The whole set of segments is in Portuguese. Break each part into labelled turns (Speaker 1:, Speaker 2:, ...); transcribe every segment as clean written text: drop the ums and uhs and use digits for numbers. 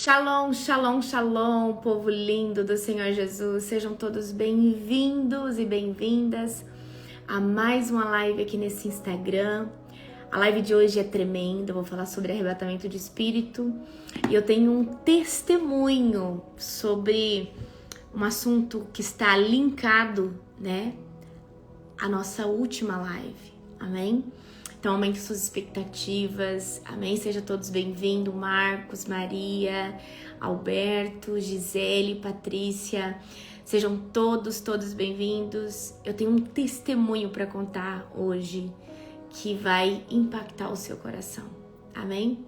Speaker 1: Shalom, shalom, shalom, povo lindo do Senhor Jesus. Sejam todos bem-vindos e bem-vindas a mais uma live aqui nesse Instagram. A live de hoje é tremenda, eu vou falar sobre arrebatamento de espírito. E eu tenho um testemunho sobre um assunto que está linkado, né, à nossa última live. Amém? Então, aumente suas expectativas, amém? Sejam todos bem-vindos, Marcos, Maria, Alberto, Gisele, Patrícia, sejam todos bem-vindos. Eu tenho um testemunho para contar hoje que vai impactar o seu coração, amém?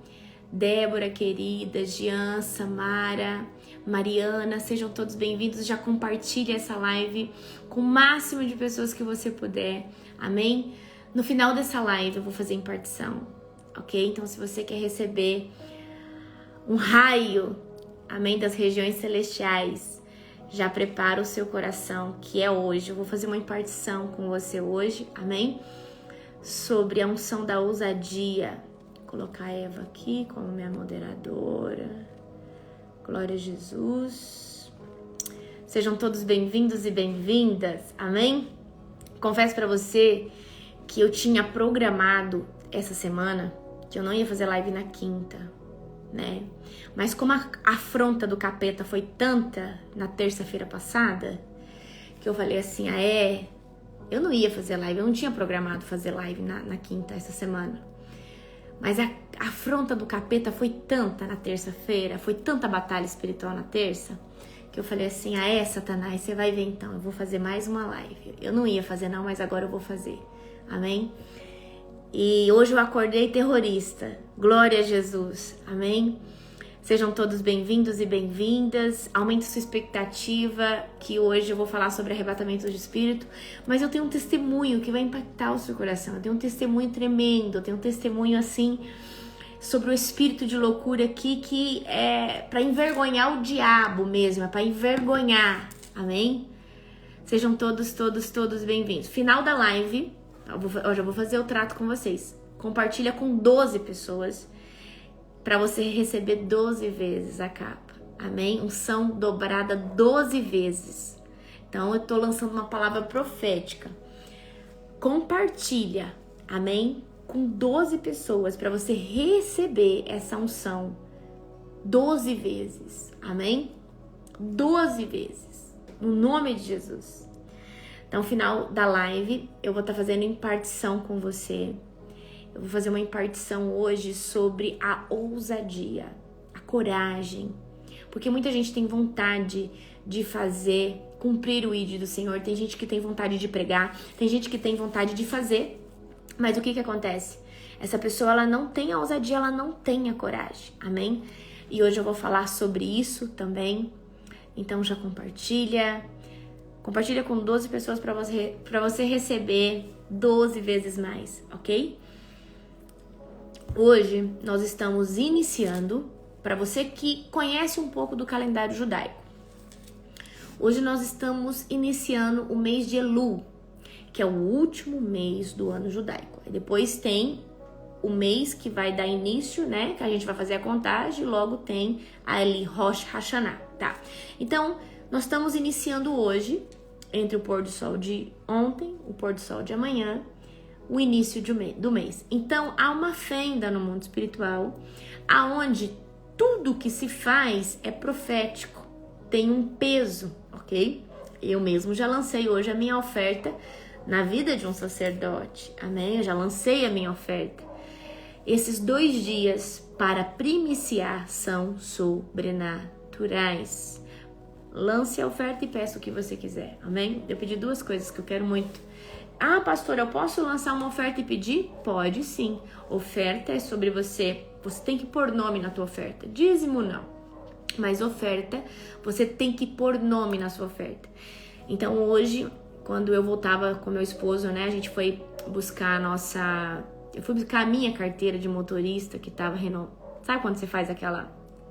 Speaker 1: Débora, querida, Jean, Samara, Mariana, sejam todos bem-vindos. Já compartilhe essa live com o máximo de pessoas que você puder, amém? No final dessa live eu vou fazer impartição, ok? Então se você quer receber um raio, amém, das regiões celestiais, já prepara o seu coração, que é hoje. Eu vou fazer uma impartição com você hoje, amém? Sobre a unção da ousadia. Vou colocar a Eva aqui como minha moderadora. Glória a Jesus. Sejam todos bem-vindos e bem-vindas, amém? Confesso pra você que eu tinha programado essa semana que eu não ia fazer live na quinta, né? Mas como a afronta do capeta foi tanta na terça-feira passada, que eu falei assim, eu não ia fazer live, eu não tinha programado fazer live na quinta essa semana. Mas a afronta do capeta foi tanta na terça-feira, foi tanta batalha espiritual na terça, que eu falei assim, Satanás, você vai ver então, eu vou fazer mais uma live. Eu não ia fazer não, mas agora eu vou fazer. Amém? E hoje eu acordei terrorista. Glória a Jesus. Amém? Sejam todos bem-vindos e bem-vindas. Aumente sua expectativa, que hoje eu vou falar sobre arrebatamento de espírito. Mas eu tenho um testemunho que vai impactar o seu coração. Eu tenho um testemunho tremendo. Eu tenho um testemunho assim sobre o espírito de loucura aqui, que é para envergonhar o diabo mesmo. É para envergonhar. Amém? Sejam todos bem-vindos. Final da live, eu já vou fazer o trato com vocês. Compartilha com 12 pessoas para você receber 12 vezes a capa. Amém? Unção dobrada 12 vezes. Então eu tô lançando uma palavra profética. Compartilha, amém? Com 12 pessoas para você receber essa unção 12 vezes. Amém? 12 vezes. No nome de Jesus. Então, no final da live, eu vou estar fazendo impartição com você. Eu vou fazer uma impartição hoje sobre a ousadia, a coragem. Porque muita gente tem vontade de fazer, cumprir o ID do Senhor. Tem gente que tem vontade de pregar, tem gente que tem vontade de fazer. Mas o que acontece? Essa pessoa, ela não tem a ousadia, ela não tem a coragem. Amém? E hoje eu vou falar sobre isso também. Então, já compartilha. Compartilha com 12 pessoas para você receber 12 vezes mais, ok? Hoje nós estamos iniciando, para você que conhece um pouco do calendário judaico. Hoje nós estamos iniciando o mês de Elul, que é o último mês do ano judaico. E depois tem o mês que vai dar início, né? Que a gente vai fazer a contagem, e logo tem ali Rosh Hashanah, tá? Então, nós estamos iniciando hoje, entre o pôr do sol de ontem, o pôr do sol de amanhã, o início do mês. Então, há uma fenda no mundo espiritual, aonde tudo que se faz é profético, tem um peso, ok? Eu mesmo já lancei hoje a minha oferta na vida de um sacerdote, amém? Eu já lancei a minha oferta. Esses 2 dias para primiciar são sobrenaturais. Lance a oferta e peça o que você quiser, amém? Eu pedi 2 coisas que eu quero muito. Pastora, eu posso lançar uma oferta e pedir? Pode sim. Oferta é sobre você. Você tem que pôr nome na tua oferta. Dízimo não. Mas oferta, você tem que pôr nome na sua oferta. Então hoje, quando eu voltava com meu esposo, né? A gente foi buscar eu fui buscar a minha carteira de motorista que tava Sabe quando você faz a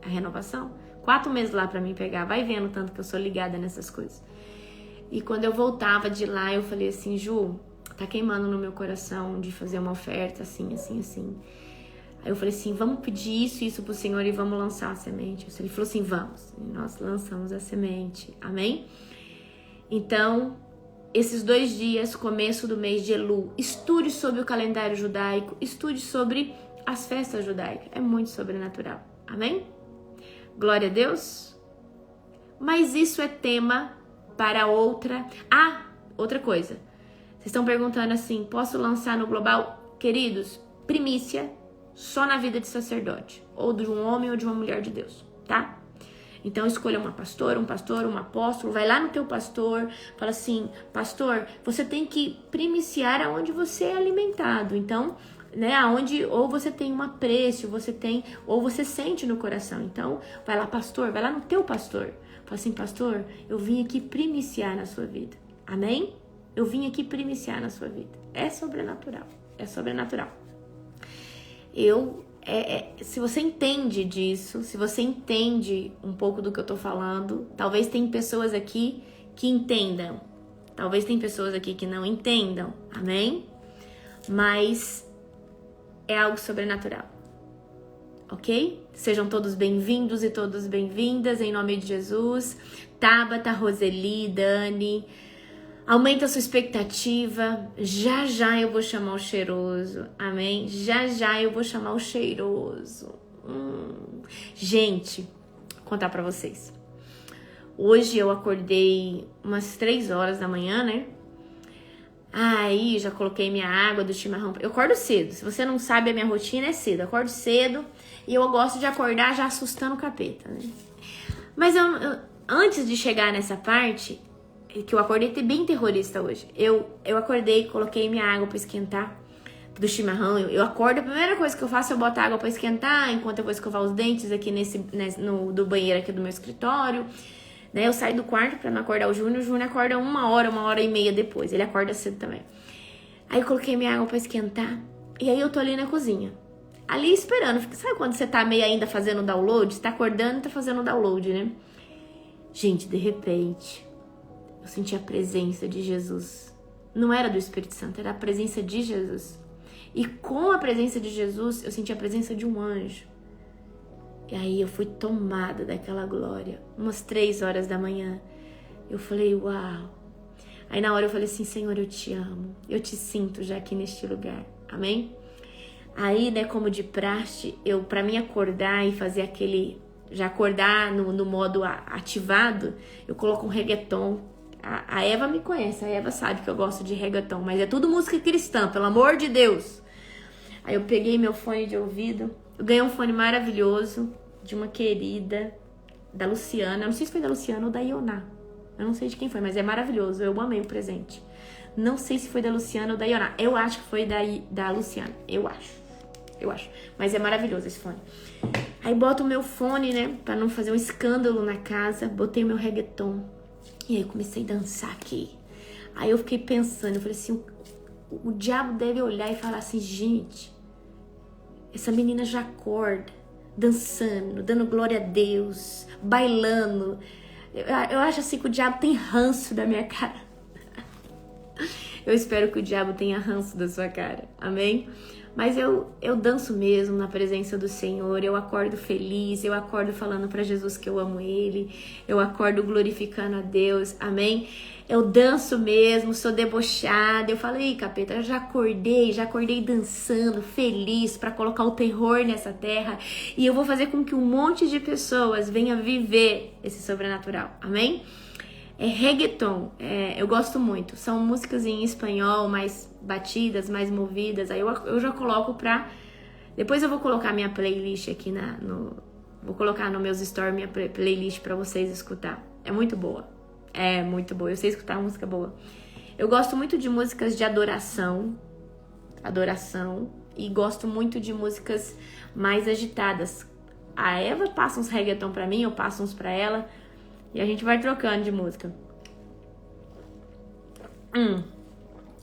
Speaker 1: renovação? 4 meses lá pra mim pegar, vai vendo tanto que eu sou ligada nessas coisas. E quando eu voltava de lá, eu falei assim, Ju, tá queimando no meu coração de fazer uma oferta assim. Aí eu falei assim, vamos pedir isso pro Senhor e vamos lançar a semente. Ele falou assim, vamos. E nós lançamos a semente, amém? Então, esses 2 dias, começo do mês de Elul, estude sobre o calendário judaico, estude sobre as festas judaicas. É muito sobrenatural, amém? Glória a Deus. Mas isso é tema para outra... outra coisa. Vocês estão perguntando assim, posso lançar no global? Queridos, primícia só na vida de sacerdote, ou de um homem ou de uma mulher de Deus, tá? Então escolha uma pastora, um pastor, um apóstolo, vai lá no teu pastor, fala assim, pastor, você tem que primiciar aonde você é alimentado. Então, né, aonde ou você tem um apreço, você tem, ou você sente no coração. Então, vai lá, pastor, vai lá no teu pastor. Fala assim, pastor, eu vim aqui primiciar na sua vida. Amém? Eu vim aqui primiciar na sua vida. É sobrenatural. É sobrenatural. Se você entende disso, se você entende um pouco do que eu tô falando, talvez tem pessoas aqui que entendam. Talvez tem pessoas aqui que não entendam. Amém? Mas é algo sobrenatural. Ok? Sejam todos bem-vindos e todas bem-vindas, em nome de Jesus. Tabata, Roseli, Dani, aumenta a sua expectativa. Já já eu vou chamar o cheiroso, amém? Já já eu vou chamar o cheiroso. Gente, vou contar pra vocês. Hoje eu acordei umas 3 horas da manhã, né? Aí já coloquei minha água do chimarrão. Eu acordo cedo. Se você não sabe, a minha rotina é cedo. Eu acordo cedo e eu gosto de acordar já assustando o capeta, né? Mas antes de chegar nessa parte, que eu acordei bem terrorista hoje. Eu acordei, coloquei minha água pra esquentar do chimarrão. Eu acordo, a primeira coisa que eu faço é botar água pra esquentar, enquanto eu vou escovar os dentes aqui do banheiro aqui do meu escritório. Né, eu saio do quarto pra não acordar o Júnior acorda 1h e meia depois, ele acorda cedo também. Aí eu coloquei minha água pra esquentar, e aí eu tô ali na cozinha, ali esperando. Sabe quando você tá meio ainda fazendo download? Você tá acordando e tá fazendo download, né? Gente, de repente, eu senti a presença de Jesus. Não era do Espírito Santo, era a presença de Jesus. E com a presença de Jesus, eu senti a presença de um anjo. E aí eu fui tomada daquela glória. Umas 3 horas da manhã. Eu falei, uau. Aí na hora eu falei assim, Senhor, eu te amo. Eu te sinto já aqui neste lugar. Amém? Aí, né, como de praxe, pra mim acordar e fazer aquele... Já acordar no modo ativado, eu coloco um reggaeton. A Eva me conhece, a Eva sabe que eu gosto de reggaeton. Mas é tudo música cristã, pelo amor de Deus. Aí eu peguei meu fone de ouvido. Eu ganhei um fone maravilhoso de uma querida, da Luciana. Eu não sei se foi da Luciana ou da Ioná. Eu não sei de quem foi, mas é maravilhoso. Eu amei o presente. Não sei se foi da Luciana ou da Ioná. Eu acho que foi da Luciana. Eu acho. Mas é maravilhoso esse fone. Aí boto o meu fone, né? Pra não fazer um escândalo na casa. Botei o meu reggaeton. E aí comecei a dançar aqui. Aí eu fiquei pensando. Eu falei assim, o diabo deve olhar e falar assim, gente... Essa menina já acorda, dançando, dando glória a Deus, bailando. Eu acho assim que o diabo tem ranço da minha cara. Eu espero que o diabo tenha ranço da sua cara, amém? Mas eu danço mesmo na presença do Senhor, eu acordo feliz, eu acordo falando para Jesus que eu amo Ele, eu acordo glorificando a Deus, amém? Eu danço mesmo, sou debochada, eu falo, ei capeta, eu já acordei dançando, feliz para colocar o terror nessa terra e eu vou fazer com que um monte de pessoas venha viver esse sobrenatural, amém? É reggaeton, eu gosto muito, são músicas em espanhol, mais batidas, mais movidas, aí eu já coloco pra... Depois eu vou colocar minha playlist aqui vou colocar no meus stories minha playlist pra vocês escutar, é muito boa, eu sei escutar música boa. Eu gosto muito de músicas de adoração, e gosto muito de músicas mais agitadas. A Eva passa uns reggaeton pra mim, eu passo uns pra ela, e a gente vai trocando de música.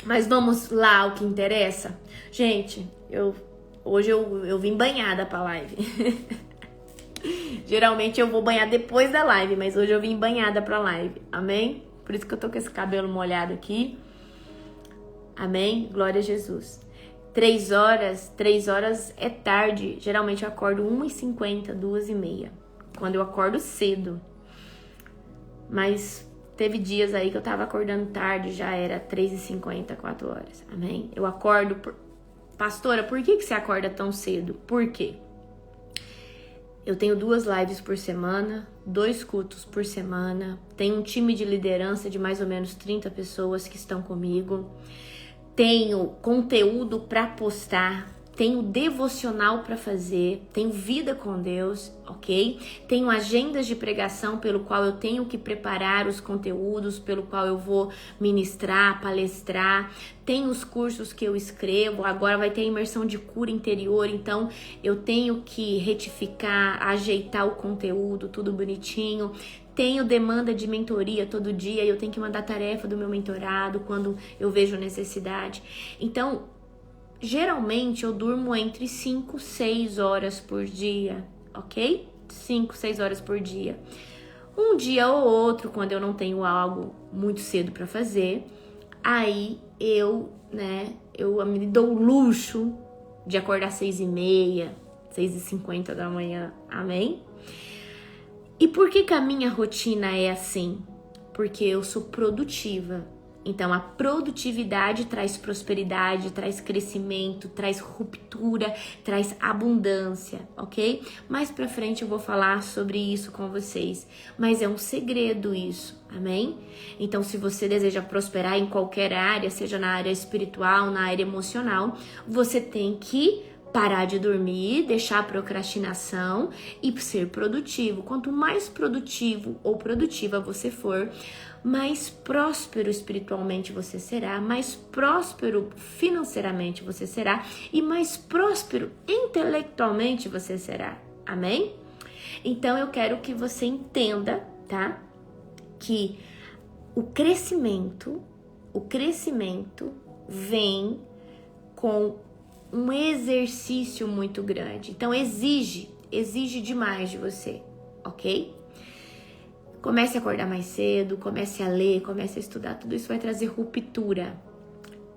Speaker 1: Mas vamos lá ao que interessa. Gente, hoje eu vim banhada pra live. Geralmente eu vou banhar depois da live, mas hoje eu vim banhada pra live. Amém? Por isso que eu tô com esse cabelo molhado aqui. Amém? Glória a Jesus. 3 horas é tarde. Geralmente eu acordo 1h50, 2h30. Quando eu acordo cedo. Mas teve dias aí que eu tava acordando tarde, já era 3h50, 4 horas. Amém? Eu acordo... Pastora, por que você acorda tão cedo? Por quê? Eu tenho 2 lives por semana, 2 cultos por semana, tenho um time de liderança de mais ou menos 30 pessoas que estão comigo, tenho conteúdo para postar, tenho devocional para fazer, tenho vida com Deus, ok? Tenho agendas de pregação pelo qual eu tenho que preparar os conteúdos, pelo qual eu vou ministrar, palestrar, tenho os cursos que eu escrevo, agora vai ter a imersão de cura interior, então eu tenho que retificar, ajeitar o conteúdo, tudo bonitinho. Tenho demanda de mentoria todo dia, eu tenho que mandar tarefa do meu mentorado quando eu vejo necessidade. Então, geralmente eu durmo entre 5 e 6 horas por dia, ok? 5, 6 horas por dia. Um dia ou outro, quando eu não tenho algo muito cedo para fazer, aí eu me dou o luxo de acordar 6h30, 6h50 da manhã, amém? E por que a minha rotina é assim? Porque eu sou produtiva. Então, a produtividade traz prosperidade, traz crescimento, traz ruptura, traz abundância, ok? Mais pra frente eu vou falar sobre isso com vocês, mas é um segredo isso, amém? Então, se você deseja prosperar em qualquer área, seja na área espiritual, na área emocional, você tem que parar de dormir, deixar a procrastinação e ser produtivo. Quanto mais produtivo ou produtiva você for, mais próspero espiritualmente você será, mais próspero financeiramente você será e mais próspero intelectualmente você será. Amém? Então eu quero que você entenda, tá? Que o crescimento vem com um exercício muito grande. Então exige demais de você, ok? Comece a acordar mais cedo, comece a ler, comece a estudar. Tudo isso vai trazer ruptura.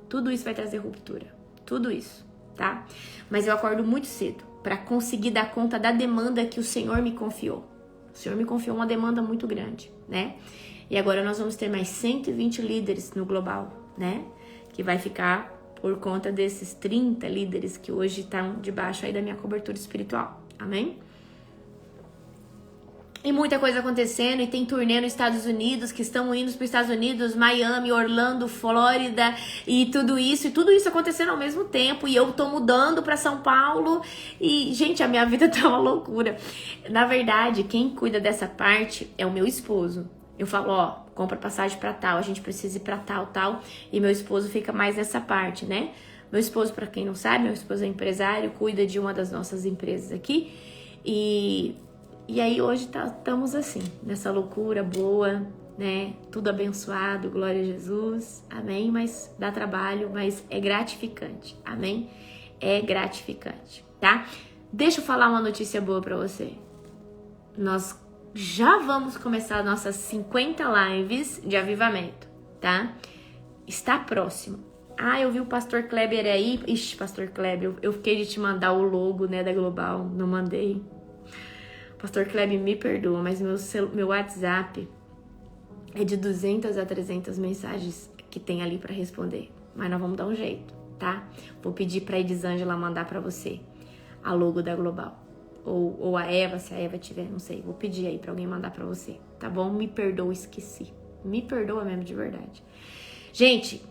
Speaker 1: Tudo isso vai trazer ruptura. Tudo isso, tá? Mas eu acordo muito cedo para conseguir dar conta da demanda que o Senhor me confiou. O Senhor me confiou uma demanda muito grande, né? E agora nós vamos ter mais 120 líderes no global, né? Que vai ficar por conta desses 30 líderes que hoje estão debaixo aí da minha cobertura espiritual. Amém? E muita coisa acontecendo, e tem turnê nos Estados Unidos, que estão indo para os Estados Unidos, Miami, Orlando, Flórida, e tudo isso acontecendo ao mesmo tempo, e eu tô mudando para São Paulo, e gente, a minha vida tá uma loucura. Na verdade, quem cuida dessa parte é o meu esposo. Eu falo, ó, compra passagem para tal, a gente precisa ir para tal, e meu esposo fica mais nessa parte, né? Meu esposo, para quem não sabe, meu esposo é empresário, cuida de uma das nossas empresas aqui, E aí hoje estamos assim, nessa loucura boa, né? Tudo abençoado, glória a Jesus, amém? Mas dá trabalho, mas é gratificante, amém? É gratificante, tá? Deixa eu falar uma notícia boa pra você. Nós já vamos começar nossas 50 lives de avivamento, tá? Está próximo. Ah, eu vi o Pastor Kleber aí. Ixi, Pastor Kleber, eu fiquei de te mandar o logo, né, da Global, não mandei. Pastor Kleber, me perdoa, mas meu WhatsApp é de 200 a 300 mensagens que tem ali para responder. Mas nós vamos dar um jeito, tá? Vou pedir pra Elisângela mandar para você a logo da Global. Ou a Eva, se a Eva tiver, não sei. Vou pedir aí pra alguém mandar pra você, tá bom? Me perdoa, esqueci. Me perdoa mesmo, de verdade. Gente,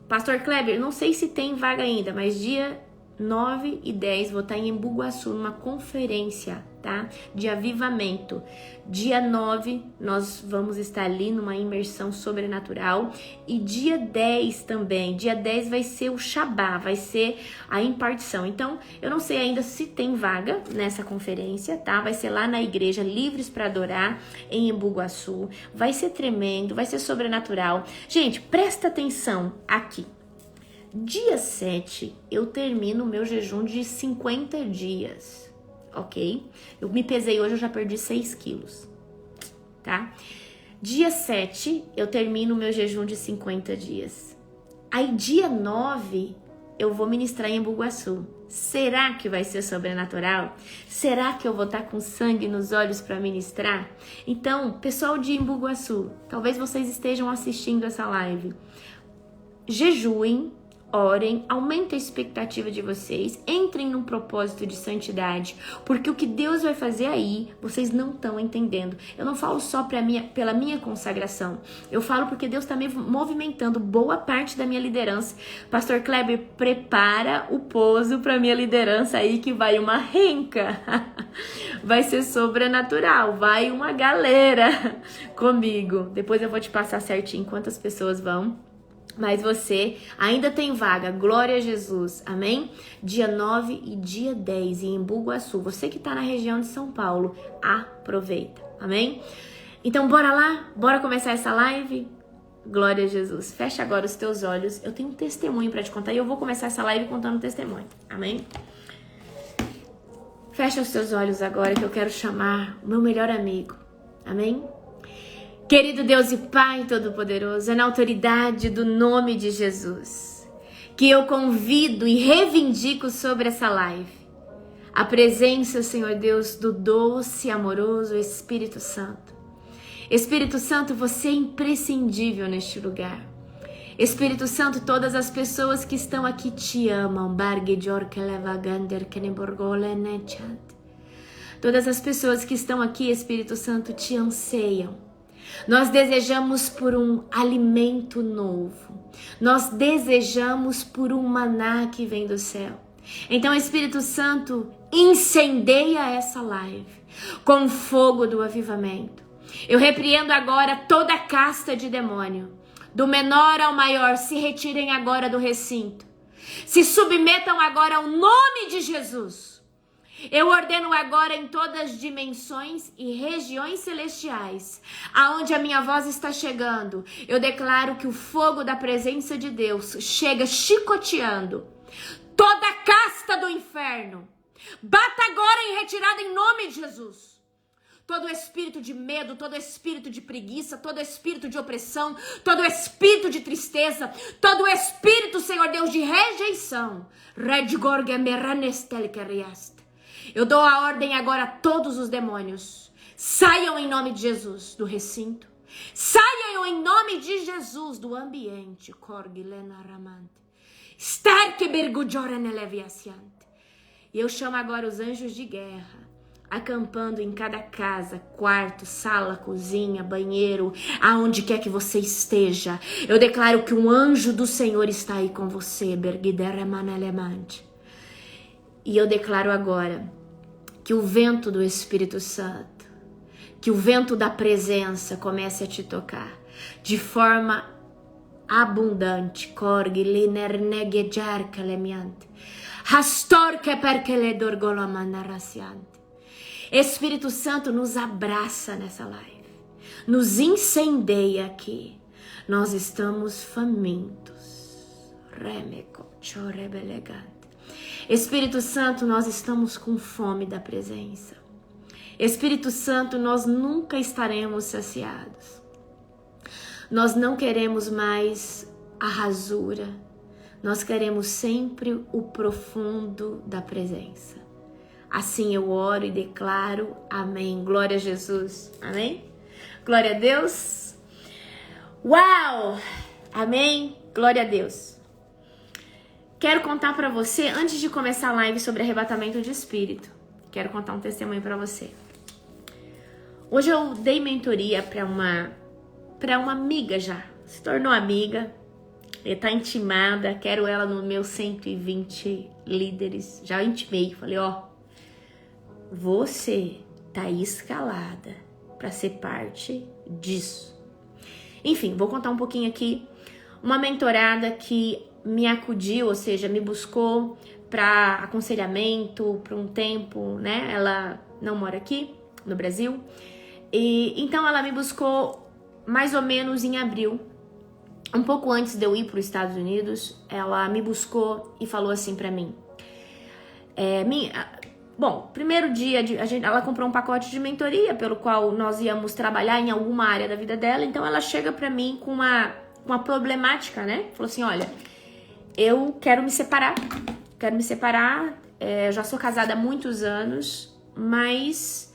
Speaker 1: Pastor Kleber, não sei se tem vaga ainda, mas dia 9 e 10 vou estar em Embu-Guaçu numa conferência, tá? De avivamento. Dia 9 nós vamos estar ali numa imersão sobrenatural e dia 10 também. Dia 10 vai ser o Shabá, vai ser a impartição. Então, eu não sei ainda se tem vaga nessa conferência, tá? Vai ser lá na igreja Livres para Adorar em Embu-Guaçu. Vai ser tremendo, vai ser sobrenatural. Gente, presta atenção aqui. Dia 7, eu termino o meu jejum de 50 dias, ok? Eu me pesei hoje, eu já perdi 6 quilos, tá? Dia 7, eu termino o meu jejum de 50 dias. Aí dia 9, eu vou ministrar em Embu Guaçu. Será que vai ser sobrenatural? Será que eu vou estar com sangue nos olhos para ministrar? Então, pessoal de Embu Guaçu, talvez vocês estejam assistindo essa live. Jejuem, orem, aumentem a expectativa de vocês, entrem num propósito de santidade, porque o que Deus vai fazer aí, vocês não estão entendendo. Eu não falo só pela minha consagração, eu falo porque Deus está me movimentando boa parte da minha liderança. Pastor Kleber, prepara o pouso para minha liderança aí, que vai uma renca, vai ser sobrenatural, vai uma galera comigo. Depois eu vou te passar certinho quantas pessoas vão. Mas você ainda tem vaga, glória a Jesus, amém? Dia 9 e dia 10 em Embu Guaçu. Você que tá na região de São Paulo, aproveita, amém? Então bora lá, bora começar essa live? Glória a Jesus. Fecha agora os teus olhos, eu tenho um testemunho pra te contar e eu vou começar essa live contando um testemunho, amém? Fecha os teus olhos agora que eu quero chamar o meu melhor amigo, amém? Querido Deus e Pai Todo-Poderoso, é na autoridade do nome de Jesus que eu convido e reivindico sobre essa live a presença, Senhor Deus, do doce e amoroso Espírito Santo. Espírito Santo, você é imprescindível neste lugar. Espírito Santo, todas as pessoas que estão aqui te amam. Todas as pessoas que estão aqui, Espírito Santo, te anseiam. Nós desejamos por um alimento novo. Nós desejamos por um maná que vem do céu. Então, Espírito Santo, incendeia essa live com o fogo do avivamento. Eu repreendo agora toda a casta de demônio. Do menor ao maior, se retirem agora do recinto. Se submetam agora ao nome de Jesus. Eu ordeno agora em todas as dimensões e regiões celestiais, aonde a minha voz está chegando, eu declaro que o fogo da presença de Deus chega chicoteando toda a casta do inferno. Bata agora em retirada em nome de Jesus. Todo espírito de medo, todo espírito de preguiça, todo espírito de opressão, todo espírito de tristeza, todo espírito, Senhor Deus, de rejeição. Eu dou a ordem agora a todos os demônios. Saiam em nome de Jesus do recinto. Saiam em nome de Jesus do ambiente. E eu chamo agora os anjos de guerra, acampando em cada casa, quarto, sala, cozinha, banheiro, aonde quer que você esteja. Eu declaro que um anjo do Senhor está aí com você. E eu declaro agora que o vento do Espírito Santo, que o vento da presença comece a te tocar de forma abundante. Espírito Santo, nos abraça nessa live, nos incendeia aqui. Nós estamos famintos. Espírito Santo, nós estamos com fome da presença. Espírito Santo, nós nunca estaremos saciados. Nós não queremos mais a rasura. Nós queremos sempre o profundo da presença. Assim eu oro e declaro, amém. Glória a Jesus, amém? Glória a Deus. Uau, amém, glória a Deus. Quero contar pra você, antes de começar a live sobre arrebatamento de espírito, quero contar um testemunho pra você. Hoje eu dei mentoria pra uma amiga já, se tornou amiga, tá intimada, quero ela no meu 120 líderes, já intimei, falei, ó, você tá escalada pra ser parte disso. Enfim, vou contar um pouquinho aqui, uma mentorada que me acudiu, ou seja, me buscou para aconselhamento por um tempo, né? Ela não mora aqui no Brasil, e então ela me buscou mais ou menos em abril, um pouco antes de eu ir para os Estados Unidos. Ela me buscou e falou assim para mim: bom, primeiro dia ela comprou um pacote de mentoria pelo qual nós íamos trabalhar em alguma área da vida dela. Então ela chega para mim com uma problemática, né? Falou assim: olha, eu quero me separar. Eu já sou casada há muitos anos, mas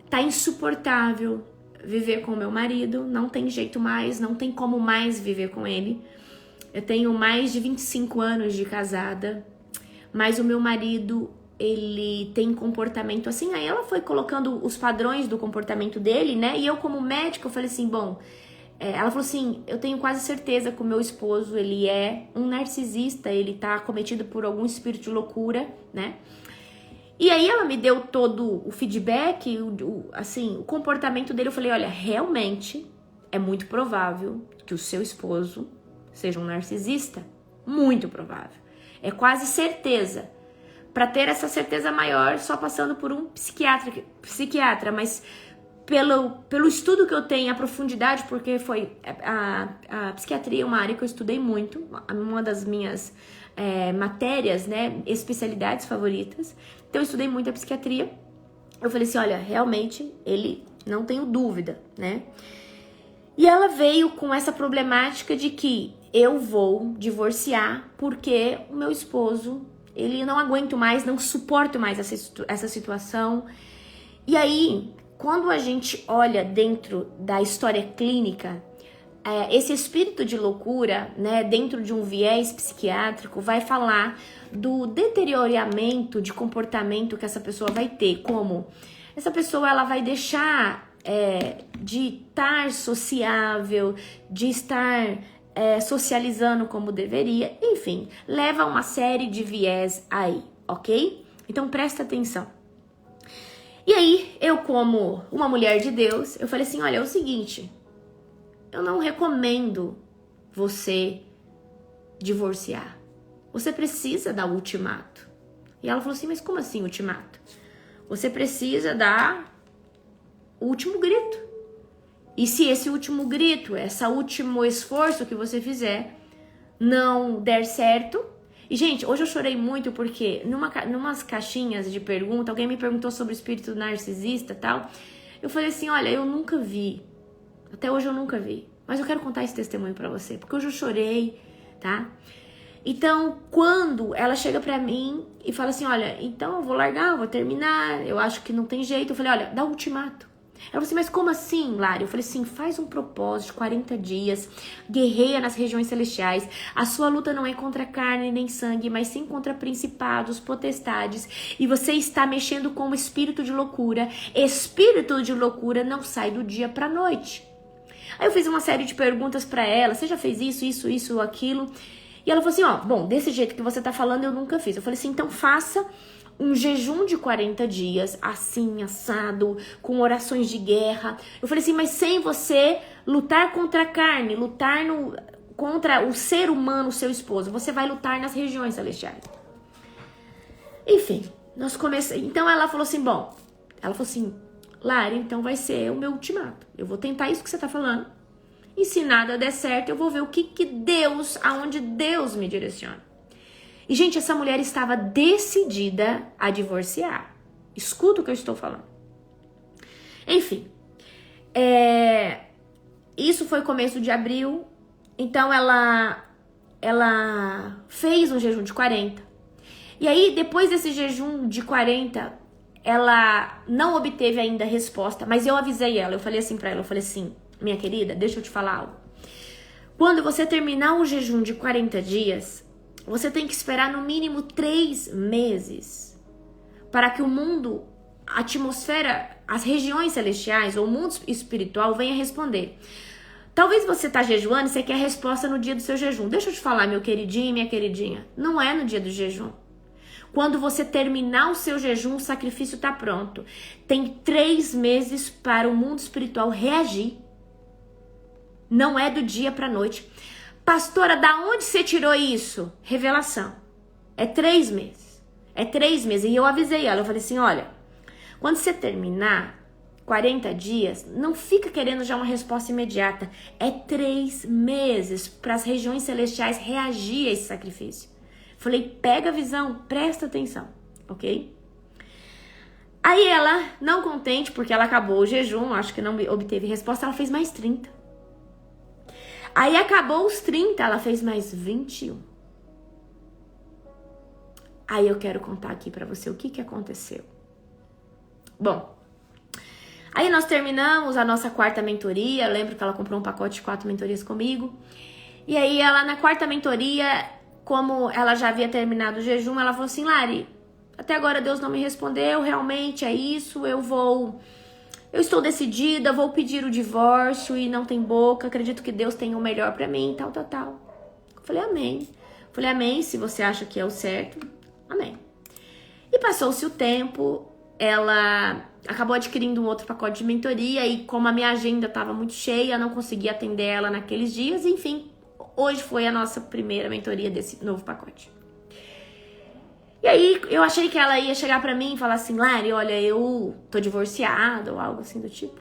Speaker 1: tá insuportável viver com o meu marido, não tem jeito mais, não tem como mais viver com ele. Eu tenho mais de 25 anos de casada, mas o meu marido, ele tem comportamento assim. Aí ela foi colocando os padrões do comportamento dele, né? E eu, como médica, eu falei assim, bom... ela falou assim, eu tenho quase certeza que o meu esposo, ele é um narcisista, ele tá acometido por algum espírito de loucura, né? E aí ela me deu todo o feedback, o comportamento dele. Eu falei, olha, realmente é muito provável que o seu esposo seja um narcisista. Muito provável. É quase certeza. Para ter essa certeza maior, só passando por um psiquiatra, mas pelo estudo que eu tenho, a profundidade, porque foi a psiquiatria é uma área que eu estudei muito, uma das minhas matérias, né, especialidades favoritas. Então eu estudei muito a psiquiatria. Eu falei assim, olha, realmente ele, não tenho dúvida, né? E ela veio com essa problemática de que eu vou divorciar porque o meu esposo, ele não aguento mais, não suporto mais essa situação. E aí, quando a gente olha dentro da história clínica, esse espírito de loucura, né, dentro de um viés psiquiátrico, vai falar do deterioramento de comportamento que essa pessoa vai ter, como essa pessoa ela vai deixar de estar sociável, de estar socializando como deveria, enfim, leva a uma série de viés aí, ok? Então presta atenção. E aí, eu como uma mulher de Deus, eu falei assim, olha, é o seguinte, eu não recomendo você divorciar. Você precisa dar o ultimato. E ela falou assim, mas como assim ultimato? Você precisa dar o último grito. E se esse último grito, esse último esforço que você fizer, não der certo... E, gente, hoje eu chorei muito porque numas caixinhas de pergunta, alguém me perguntou sobre o espírito narcisista e tal. Eu falei assim, olha, eu nunca vi. Até hoje eu nunca vi. Mas eu quero contar esse testemunho pra você, porque hoje eu chorei, tá? Então, quando ela chega pra mim e fala assim, olha, então eu vou largar, eu vou terminar, eu acho que não tem jeito. Eu falei, olha, dá o ultimato. Ela falou assim, mas como assim, Lari? Eu falei assim, faz um propósito de 40 dias, guerreia nas regiões celestiais. A sua luta não é contra carne nem sangue, mas sim contra principados, potestades. E você está mexendo com o espírito de loucura. Espírito de loucura não sai do dia pra noite. Aí eu fiz uma série de perguntas pra ela. Você já fez isso, aquilo? E ela falou assim, ó, bom, desse jeito que você tá falando eu nunca fiz. Eu falei assim, então faça um jejum de 40 dias, assim, assado, com orações de guerra. Eu falei assim, mas sem você lutar contra a carne, lutar contra o ser humano, o seu esposo. Você vai lutar nas regiões celestiais. Enfim, nós começamos. Então ela falou assim, bom, Lari, então vai ser o meu ultimato. Eu vou tentar isso que você tá falando. E se nada der certo, eu vou ver o que aonde Deus me direciona. E, gente, essa mulher estava decidida a divorciar. Escuta o que eu estou falando. Enfim, isso foi começo de abril. Então, ela fez um jejum de 40. E aí, depois desse jejum de 40, ela não obteve ainda resposta. Mas eu avisei ela, eu falei assim pra ela, eu falei assim, minha querida, deixa eu te falar algo. Quando você terminar o jejum de 40 dias... Você tem que esperar no mínimo 3 meses para que o mundo, a atmosfera, as regiões celestiais ou o mundo espiritual venha responder. Talvez você tá jejuando e você quer a resposta no dia do seu jejum. Deixa eu te falar, meu queridinho e minha queridinha. Não é no dia do jejum. Quando você terminar o seu jejum, o sacrifício tá pronto. Tem 3 meses para o mundo espiritual reagir. Não é do dia pra noite. Pastora, da onde você tirou isso? Revelação. É 3 meses. É 3 meses. E eu avisei ela, eu falei assim, olha, quando você terminar 40 dias, não fica querendo já uma resposta imediata. É 3 meses para as regiões celestiais reagir a esse sacrifício. Falei, pega a visão, presta atenção, ok? Aí ela, não contente, porque ela acabou o jejum, acho que não obteve resposta, ela fez mais 30. Aí acabou os 30, ela fez mais 21. Aí eu quero contar aqui pra você o que aconteceu. Bom, aí nós terminamos a nossa 4ª mentoria. Eu lembro que ela comprou um pacote de 4 mentorias comigo. E aí ela, na 4ª mentoria, como ela já havia terminado o jejum, ela falou assim: Lari, até agora Deus não me respondeu, realmente é isso, eu estou decidida, vou pedir o divórcio e não tem boca, acredito que Deus tem o melhor pra mim, tal. Eu falei, amém. Falei, amém, se você acha que é o certo, amém. E passou-se o tempo, ela acabou adquirindo um outro pacote de mentoria e como a minha agenda estava muito cheia, não conseguia atender ela naqueles dias, enfim, hoje foi a nossa primeira mentoria desse novo pacote. E aí eu achei que ela ia chegar pra mim e falar assim: Lari, olha, eu tô divorciada ou algo assim do tipo.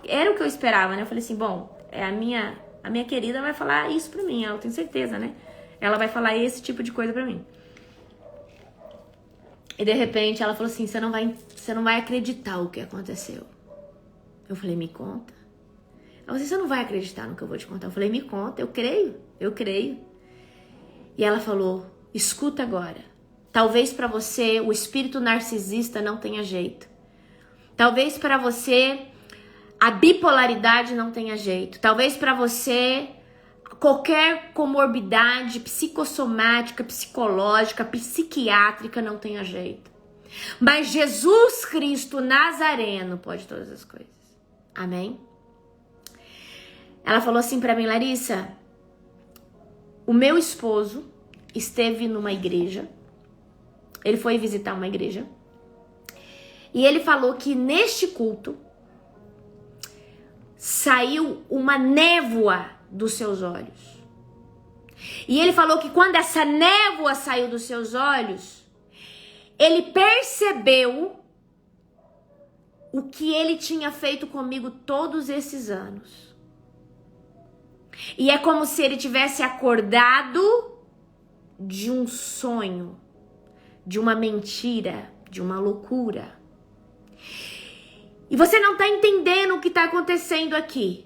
Speaker 1: Era o que eu esperava, né? Eu falei assim, bom, a minha querida vai falar isso pra mim, eu tenho certeza, né? Ela vai falar esse tipo de coisa pra mim. E de repente ela falou assim: você não vai acreditar o que aconteceu. Eu falei, me conta. Ela falou assim: você não vai acreditar no que eu vou te contar. Eu falei, me conta, eu creio. E ela falou: escuta agora. Talvez para você o espírito narcisista não tenha jeito. Talvez para você a bipolaridade não tenha jeito. Talvez para você qualquer comorbidade psicossomática, psicológica, psiquiátrica não tenha jeito. Mas Jesus Cristo Nazareno pode todas as coisas. Amém? Ela falou assim para mim: Larissa, o meu esposo esteve numa igreja. Ele foi visitar uma igreja. E ele falou que neste culto saiu uma névoa dos seus olhos. E ele falou que quando essa névoa saiu dos seus olhos, ele percebeu o que ele tinha feito comigo todos esses anos. E é como se ele tivesse acordado de um sonho, de uma mentira, de uma loucura. E você não tá entendendo o que tá acontecendo aqui.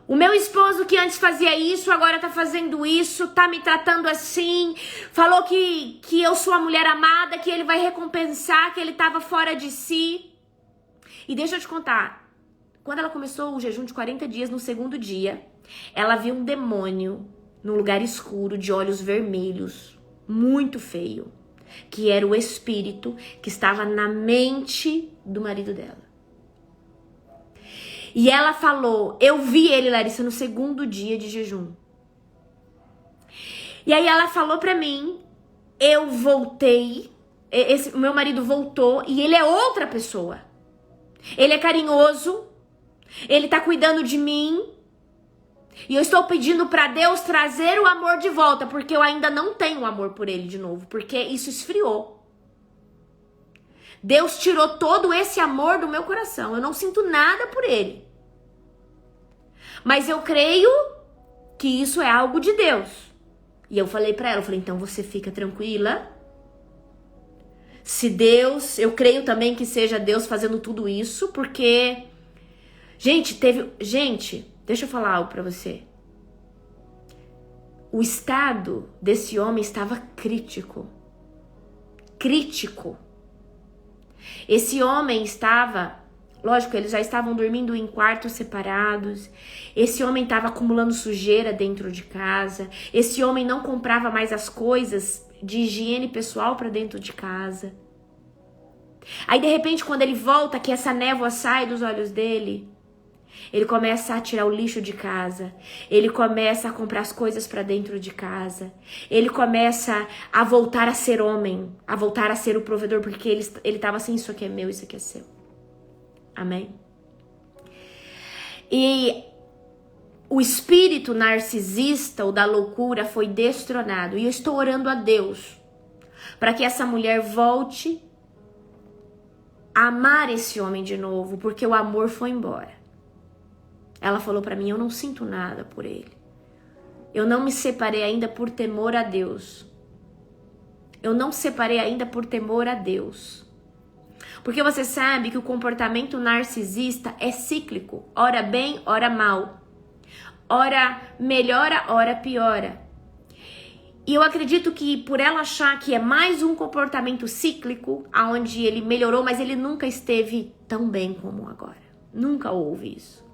Speaker 1: O meu esposo que antes fazia isso, agora tá fazendo isso, tá me tratando assim, falou que eu sou a mulher amada, que ele vai recompensar, que ele tava fora de si. E deixa eu te contar, quando ela começou o jejum de 40 dias, no segundo dia, ela viu um demônio num lugar escuro, de olhos vermelhos, muito feio, que era o espírito que estava na mente do marido dela. E ela falou: eu vi ele, Larissa, no segundo dia de jejum. E aí ela falou pra mim, eu voltei, o meu marido voltou e ele é outra pessoa. Ele é carinhoso, ele tá cuidando de mim. E eu estou pedindo pra Deus trazer o amor de volta, porque eu ainda não tenho amor por ele de novo, porque isso esfriou. Deus tirou todo esse amor do meu coração. Eu não sinto nada por ele. Mas eu creio que isso é algo de Deus. E eu falei pra ela, então você fica tranquila. Se Deus, eu creio também que seja Deus fazendo tudo isso, porque gente, deixa eu falar algo pra você. O estado desse homem estava crítico. Crítico. Esse homem estava, lógico, eles já estavam dormindo em quartos separados. Esse homem estava acumulando sujeira dentro de casa. Esse homem não comprava mais as coisas de higiene pessoal para dentro de casa. Aí, de repente, quando ele volta, que essa névoa sai dos olhos dele, ele começa a tirar o lixo de casa. Ele começa a comprar as coisas para dentro de casa. Ele começa a voltar a ser homem, a voltar a ser o provedor, porque ele estava assim, isso aqui é meu, isso aqui é seu. Amém? E o espírito narcisista ou da loucura foi destronado. E eu estou orando a Deus para que essa mulher volte a amar esse homem de novo, porque o amor foi embora. Ela falou pra mim, eu não sinto nada por ele. Eu não me separei ainda por temor a Deus. Eu não separei ainda por temor a Deus. Porque você sabe que o comportamento narcisista é cíclico. Ora bem, ora mal. Ora melhora, ora piora. E eu acredito que por ela achar que é mais um comportamento cíclico, aonde ele melhorou, mas ele nunca esteve tão bem como agora. Nunca houve isso.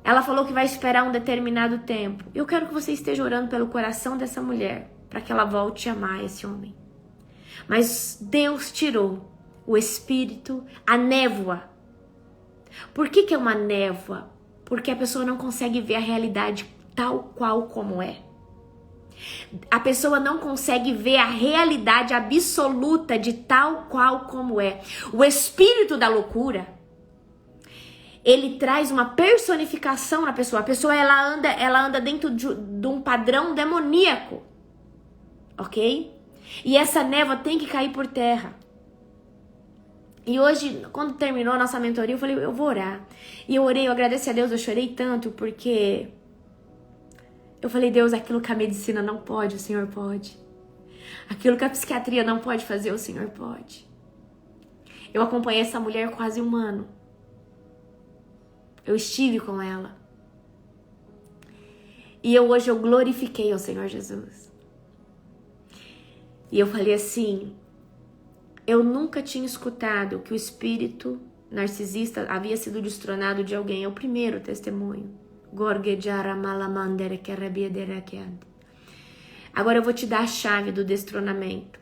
Speaker 1: Ela falou que vai esperar um determinado tempo. Eu quero que você esteja orando pelo coração dessa mulher, para que ela volte a amar esse homem. Mas Deus tirou o espírito, a névoa. Por que é uma névoa? Porque a pessoa não consegue ver a realidade tal qual como é. A pessoa não consegue ver a realidade absoluta de tal qual como é. O espírito da loucura, ele traz uma personificação na pessoa. A pessoa ela anda dentro de um padrão demoníaco, ok? E essa névoa tem que cair por terra. E hoje, quando terminou a nossa mentoria, eu falei, eu vou orar. E eu orei, eu agradeci a Deus, eu chorei tanto, porque eu falei, Deus, aquilo que a medicina não pode, o Senhor pode. Aquilo que a psiquiatria não pode fazer, o Senhor pode. Eu acompanhei essa mulher quase um ano. Eu estive com ela. E hoje eu glorifiquei ao Senhor Jesus. E eu falei assim, eu nunca tinha escutado que o espírito narcisista havia sido destronado de alguém. É o primeiro testemunho. Agora eu vou te dar a chave do destronamento.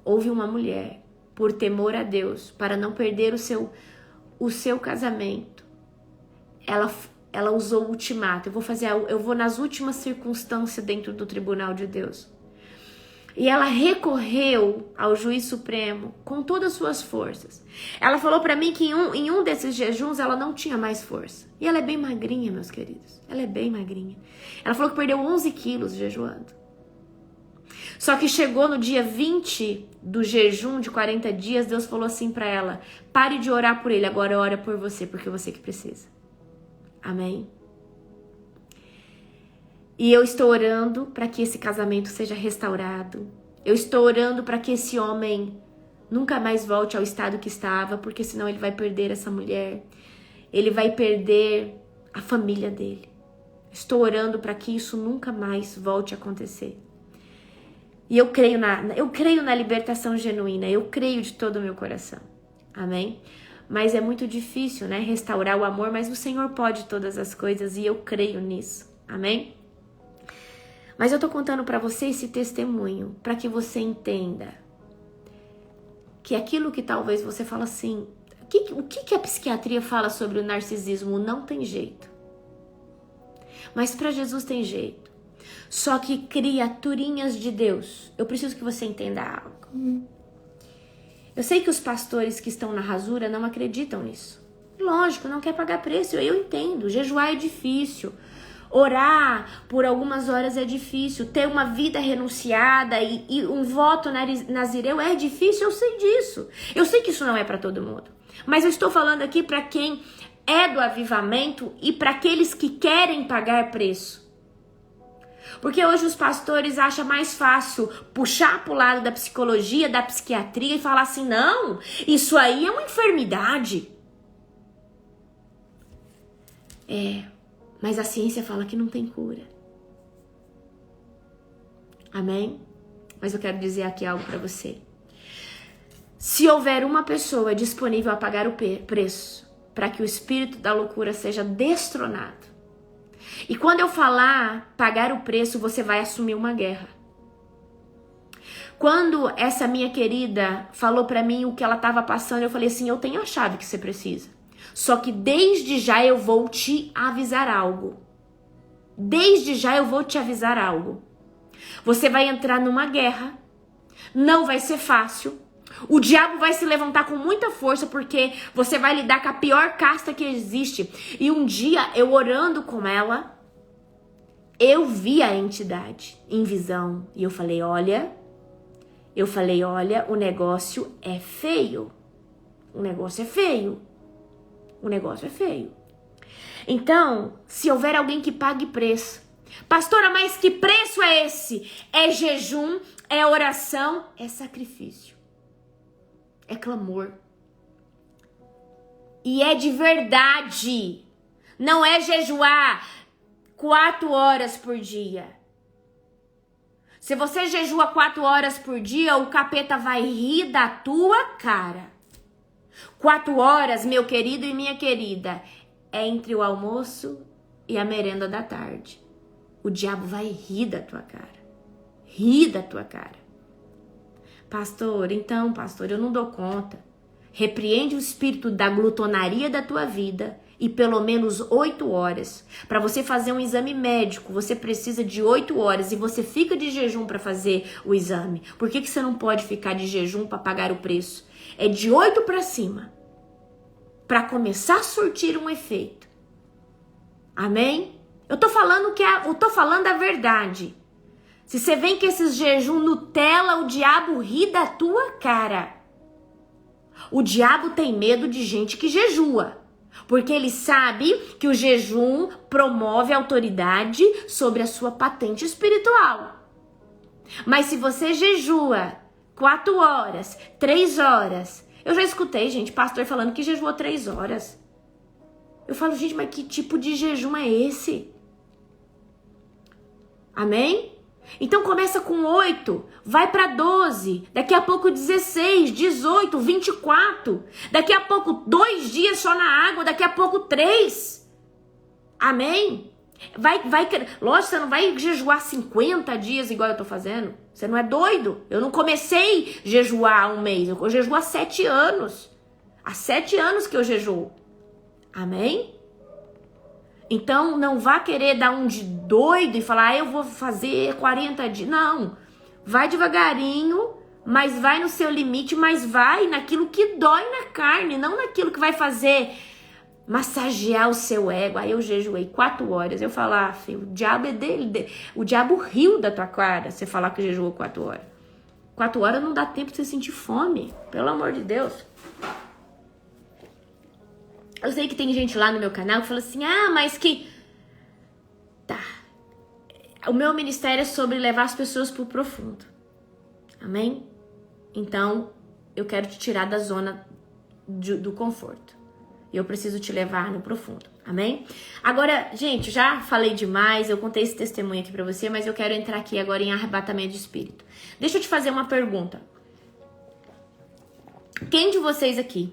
Speaker 1: Houve uma mulher, por temor a Deus, para não perder o seu casamento, ela usou o ultimato. Eu vou nas últimas circunstâncias dentro do tribunal de Deus. E ela recorreu ao juiz supremo com todas as suas forças. Ela falou pra mim que em um desses jejuns ela não tinha mais força. E ela é bem magrinha, meus queridos. Ela é bem magrinha. Ela falou que perdeu 11 quilos jejuando. Só que chegou no dia 20 do jejum de 40 dias, Deus falou assim pra ela, pare de orar por ele, agora ora por você, porque é você que precisa. Amém? E eu estou orando para que esse casamento seja restaurado. Eu estou orando para que esse homem nunca mais volte ao estado que estava, porque senão ele vai perder essa mulher. Ele vai perder a família dele. Estou orando para que isso nunca mais volte a acontecer. E eu creio na libertação genuína. Eu creio de todo o meu coração. Amém? Mas é muito difícil, né? Restaurar o amor, mas o Senhor pode todas as coisas e eu creio nisso. Amém? Mas eu tô contando para você esse testemunho, para que você entenda que aquilo que talvez você fala assim, o que a psiquiatria fala sobre o narcisismo? Não tem jeito. Mas para Jesus tem jeito. Só que criaturinhas de Deus, eu preciso que você entenda algo. Eu sei que os pastores que estão na rasura não acreditam nisso. Lógico, não quer pagar preço, eu entendo. Jejuar é difícil. Orar por algumas horas é difícil. Ter uma vida renunciada e um voto nazireu é difícil, eu sei disso. Eu sei que isso não é para todo mundo. Mas eu estou falando aqui para quem é do avivamento e para aqueles que querem pagar preço. Porque hoje os pastores acham mais fácil puxar para o lado da psicologia, da psiquiatria e falar assim, não, isso aí é uma enfermidade. Mas a ciência fala que não tem cura. Amém? Mas eu quero dizer aqui algo para você. Se houver uma pessoa disponível a pagar o preço para que o espírito da loucura seja destronado, e quando eu falar pagar o preço, você vai assumir uma guerra. Quando essa minha querida falou para mim o que ela estava passando, eu falei assim, eu tenho a chave que você precisa. Só que desde já eu vou te avisar algo. Desde já eu vou te avisar algo. Você vai entrar numa guerra. Não vai ser fácil. O diabo vai se levantar com muita força porque você vai lidar com a pior casta que existe. E um dia eu orando com ela, eu vi a entidade em visão. E eu falei, olha, o negócio é feio. O negócio é feio. O negócio é feio. Então, se houver alguém que pague preço. Pastora, mas que preço é esse? É jejum, é oração, é sacrifício. É clamor. E é de verdade. Não é jejuar 4 horas por dia. Se você jejua 4 horas por dia, o capeta vai rir da tua cara. 4 horas, meu querido e minha querida, é entre o almoço e a merenda da tarde. O diabo vai rir da tua cara. Rir da tua cara. Pastor, eu não dou conta. Repreende o espírito da glutonaria da tua vida e pelo menos 8 horas. Para você fazer um exame médico, você precisa de 8 horas e você fica de jejum para fazer o exame. Por que você não pode ficar de jejum para pagar o preço? É de 8 para cima. Para começar a surtir um efeito. Amém? Eu tô falando a verdade. Se você vem com esses jejum Nutella, o diabo ri da tua cara. O diabo tem medo de gente que jejua. Porque ele sabe que o jejum promove autoridade sobre a sua patente espiritual. Mas se você jejua 4 horas, 3 horas... Eu já escutei, gente, pastor falando que jejuou 3 horas. Eu falo, gente, mas que tipo de jejum é esse? Amém? Então começa com 8, vai para 12, daqui a pouco 16, 18, 24, daqui a pouco 2 dias só na água, daqui a pouco 3. Amém? Lógico, você não vai jejuar 50 dias igual eu tô fazendo. Você não é doido? Eu não comecei a jejuar há 1 mês, eu jejuo há 7 anos. Há 7 anos que eu jejuo. Amém? Então, não vá querer dar um de doido e falar, eu vou fazer 40 dias. Não, vai devagarinho, mas vai no seu limite, mas vai naquilo que dói na carne, não naquilo que vai fazer massagear o seu ego. Aí eu jejuei 4 horas, eu falar, filho, o diabo é dele, o diabo riu da tua cara, você falar que jejuou 4 horas. 4 horas não dá tempo de você sentir fome, pelo amor de Deus. Eu sei que tem gente lá no meu canal que fala assim, mas que... Tá. O meu ministério é sobre levar as pessoas pro profundo. Amém? Então, eu quero te tirar da zona do conforto. E eu preciso te levar no profundo. Amém? Agora, gente, já falei demais, eu contei esse testemunho aqui pra você, mas eu quero entrar aqui agora em arrebatamento de espírito. Deixa eu te fazer uma pergunta. Quem de vocês aqui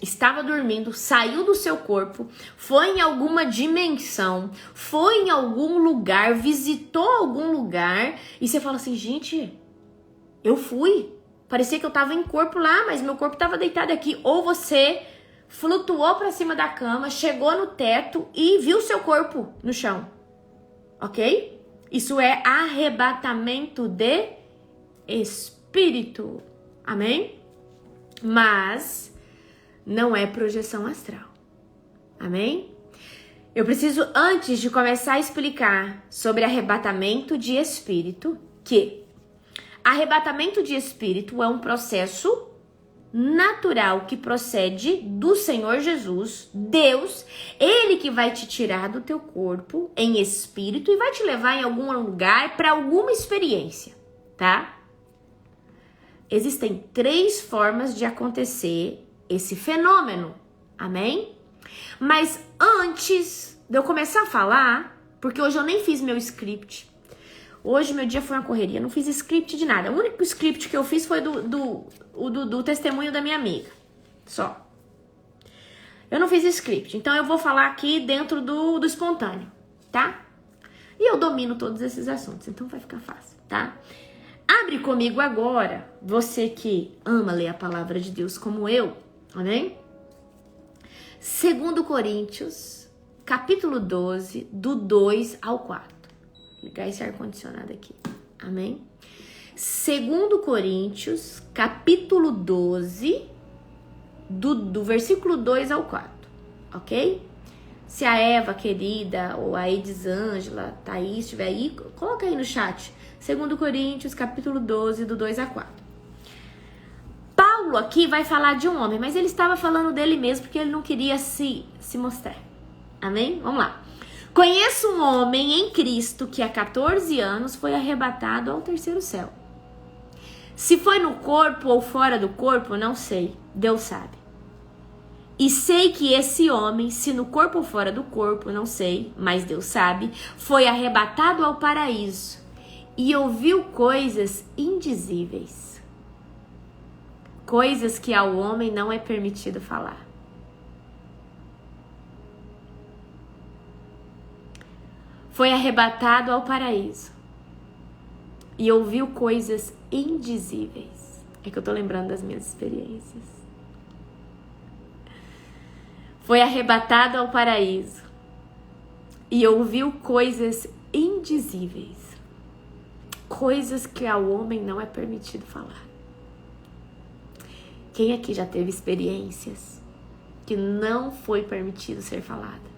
Speaker 1: estava dormindo, saiu do seu corpo, foi em alguma dimensão, foi em algum lugar, visitou algum lugar e você fala assim, gente, eu fui. Parecia que eu tava em corpo lá, mas meu corpo tava deitado aqui. Ou você flutuou pra cima da cama, chegou no teto e viu seu corpo no chão. Ok? Isso é arrebatamento de espírito. Amém? Mas não é projeção astral. Amém? Eu preciso, antes de começar a explicar sobre arrebatamento de espírito, que arrebatamento de espírito é um processo natural que procede do Senhor Jesus, Deus, Ele que vai te tirar do teu corpo em espírito e vai te levar em algum lugar para alguma experiência, tá? Existem 3 formas de acontecer esse fenômeno, amém? Mas antes de eu começar a falar, porque hoje eu nem fiz meu script, hoje meu dia foi uma correria, não fiz script de nada. O único script que eu fiz foi do testemunho da minha amiga, só. Eu não fiz script, então eu vou falar aqui dentro do espontâneo, tá? E eu domino todos esses assuntos, então vai ficar fácil, tá? Abre comigo agora, você que ama ler a palavra de Deus como eu, amém? 2 Coríntios, capítulo 12, do 2 ao 4. Vou ligar esse ar-condicionado aqui, amém? 2 Coríntios, capítulo 12, do versículo 2 ao 4, ok? Se a Eva, querida, ou a Edisângela, Thaís estiver aí, coloca aí no chat. 2 Coríntios, capítulo 12, do 2 a 4. Paulo aqui vai falar de um homem, mas ele estava falando dele mesmo, porque ele não queria se mostrar. Amém? Vamos lá. Conheço um homem em Cristo que há 14 anos foi arrebatado ao 3º céu. Se foi no corpo ou fora do corpo, não sei. Deus sabe. E sei que esse homem, se no corpo ou fora do corpo, não sei, mas Deus sabe, foi arrebatado ao paraíso e ouviu coisas indizíveis, coisas que ao homem não é permitido falar. Foi arrebatado ao paraíso e ouviu coisas indizíveis. É que eu tô lembrando das minhas experiências. Foi arrebatado ao paraíso e ouviu coisas indizíveis, coisas que ao homem não é permitido falar. Quem aqui já teve experiências que não foi permitido ser falada?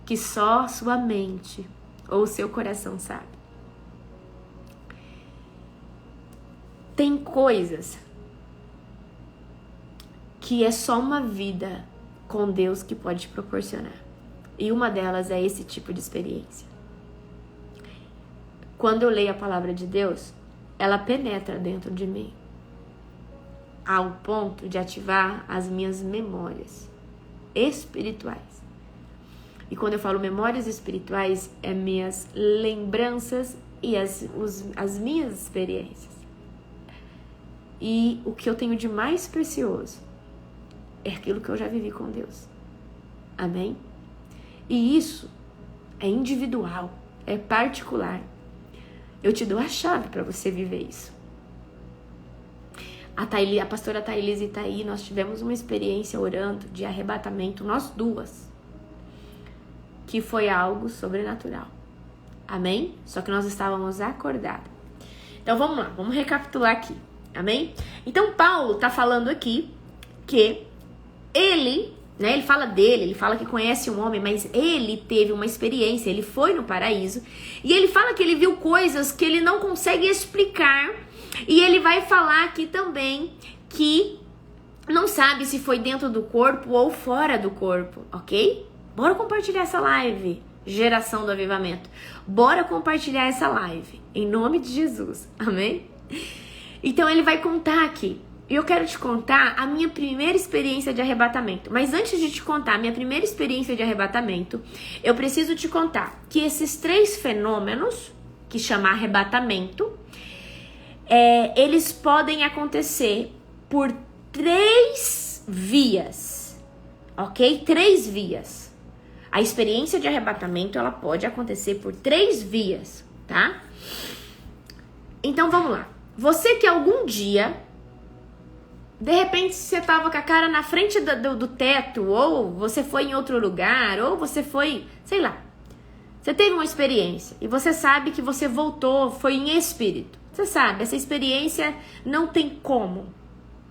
Speaker 1: Que só sua mente ou seu coração sabe? Tem coisas que é só uma vida com Deus que pode te proporcionar. E uma delas é esse tipo de experiência. Quando eu leio a palavra de Deus, ela penetra dentro de mim, ao ponto de ativar as minhas memórias espirituais. E quando eu falo memórias espirituais, é minhas lembranças e as minhas experiências. E o que eu tenho de mais precioso é aquilo que eu já vivi com Deus. Amém? E isso é individual, é particular. Eu te dou a chave para você viver isso. A pastora Thailise está aí, nós tivemos uma experiência orando de arrebatamento, nós duas, que foi algo sobrenatural. Amém? Só que nós estávamos acordadas. Então vamos lá, vamos recapitular aqui. Amém? Então Paulo está falando aqui que ele fala dele, ele fala que conhece um homem, mas ele teve uma experiência, ele foi no paraíso, e ele fala que ele viu coisas que ele não consegue explicar, e ele vai falar aqui também que não sabe se foi dentro do corpo ou fora do corpo, ok? Bora compartilhar essa live, geração do avivamento. Bora compartilhar essa live, em nome de Jesus, amém? Então ele vai contar aqui. E eu quero te contar a minha primeira experiência de arrebatamento. Mas antes de te contar a minha primeira experiência de arrebatamento, eu preciso te contar que esses 3 fenômenos, que chama arrebatamento, eles podem acontecer por 3 vias, ok? 3 vias. A experiência de arrebatamento, ela pode acontecer por 3 vias, tá? Então vamos lá. Você que algum dia, de repente você estava com a cara na frente do teto, ou você foi em outro lugar, ou você foi, sei lá. Você teve uma experiência e você sabe que você voltou, foi em espírito. Você sabe, essa experiência não tem como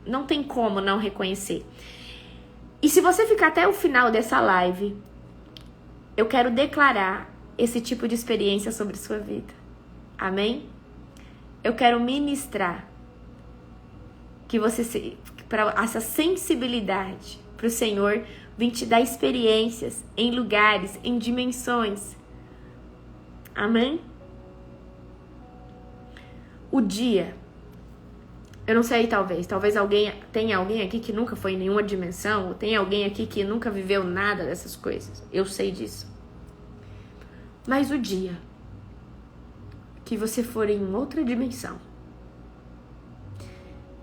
Speaker 1: não reconhecer. E se você ficar até o final dessa live, eu quero declarar esse tipo de experiência sobre a sua vida. Amém? Eu quero ministrar para essa sensibilidade para o Senhor vir te dar experiências em lugares, em dimensões. Amém? O dia, eu não sei, talvez tenha alguém aqui que nunca foi em nenhuma dimensão, ou tem alguém aqui que nunca viveu nada dessas coisas. Eu sei disso. Mas o dia que você for em outra dimensão,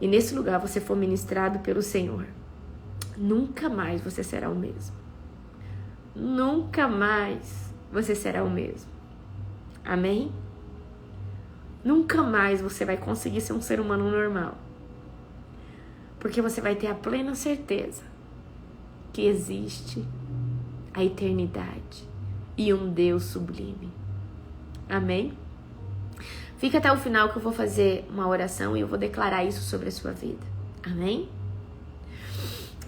Speaker 1: e nesse lugar você for ministrado pelo Senhor, nunca mais você será o mesmo. Nunca mais você será o mesmo. Amém? Nunca mais você vai conseguir ser um ser humano normal. Porque você vai ter a plena certeza que existe a eternidade e um Deus sublime. Amém? Fica até o final que eu vou fazer uma oração e eu vou declarar isso sobre a sua vida. Amém?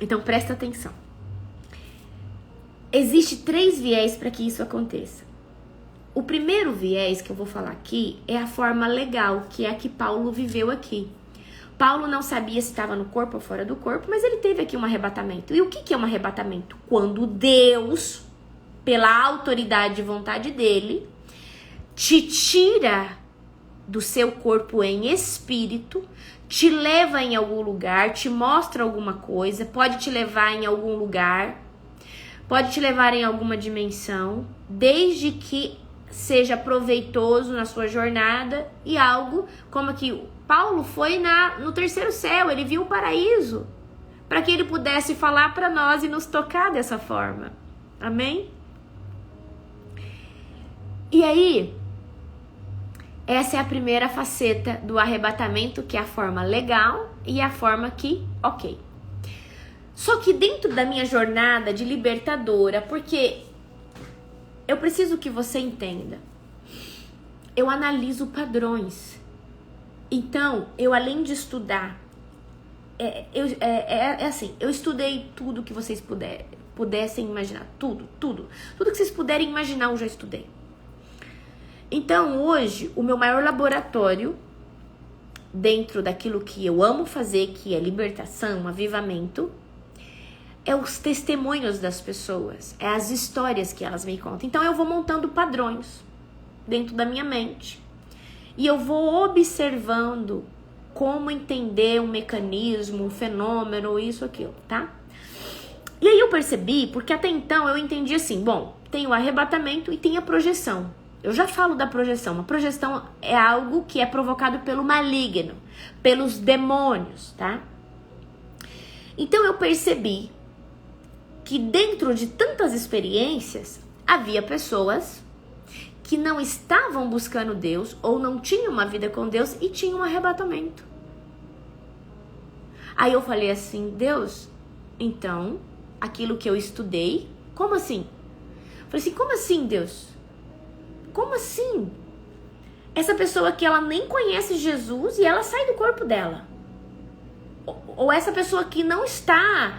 Speaker 1: Então presta atenção. Existem 3 viés para que isso aconteça. O primeiro viés que eu vou falar aqui é a forma legal, que é a que Paulo viveu aqui. Paulo não sabia se estava no corpo ou fora do corpo, mas ele teve aqui um arrebatamento. E o que é um arrebatamento? Quando Deus, pela autoridade e vontade dele, te tira do seu corpo em espírito, te leva em algum lugar, te mostra alguma coisa, pode te levar em algum lugar, pode te levar em alguma dimensão, desde que seja proveitoso na sua jornada e algo como que Paulo foi no terceiro céu, ele viu o paraíso, para que ele pudesse falar para nós e nos tocar dessa forma. Amém? E aí, essa é a primeira faceta do arrebatamento, que é a forma legal e a forma que, ok. Só que dentro da minha jornada de libertadora, porque eu preciso que você entenda, eu analiso padrões. Então, eu além de estudar, assim, eu estudei tudo que vocês pudessem imaginar, tudo que vocês puderem imaginar eu já estudei. Então, hoje, o meu maior laboratório, dentro daquilo que eu amo fazer, que é libertação, avivamento, é os testemunhos das pessoas, é as histórias que elas me contam. Então, eu vou montando padrões dentro da minha mente e eu vou observando como entender um mecanismo, um fenômeno, isso, aquilo, tá? E aí eu percebi, porque até então eu entendi assim, bom, tem o arrebatamento e tem a projeção. Eu já falo da projeção. A projeção é algo que é provocado pelo maligno, pelos demônios, tá? Então eu percebi que dentro de tantas experiências, havia pessoas que não estavam buscando Deus ou não tinham uma vida com Deus e tinham um arrebatamento. Aí eu falei assim, Deus, então, aquilo que eu estudei, como assim? Falei assim, como assim, Deus? Como assim? Essa pessoa que ela nem conhece Jesus e ela sai do corpo dela. Ou essa pessoa que não está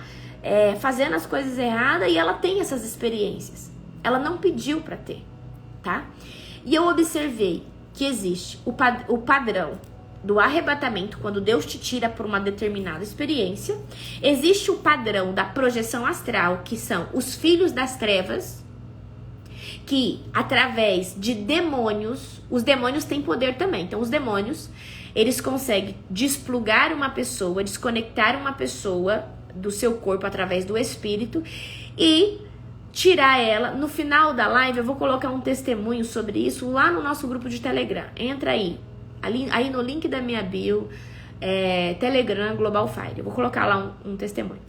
Speaker 1: fazendo as coisas erradas e ela tem essas experiências. Ela não pediu para ter, tá? E eu observei que existe o padrão do arrebatamento, quando Deus te tira por uma determinada experiência. Existe o padrão da projeção astral, que são os filhos das trevas, que através de demônios, os demônios têm poder também. Então os demônios, eles conseguem desplugar uma pessoa, desconectar uma pessoa do seu corpo através do espírito e tirar ela. No final da live eu vou colocar um testemunho sobre isso lá no nosso grupo de Telegram. Entra aí no link da minha bio, Telegram Global Fire. Eu vou colocar lá um testemunho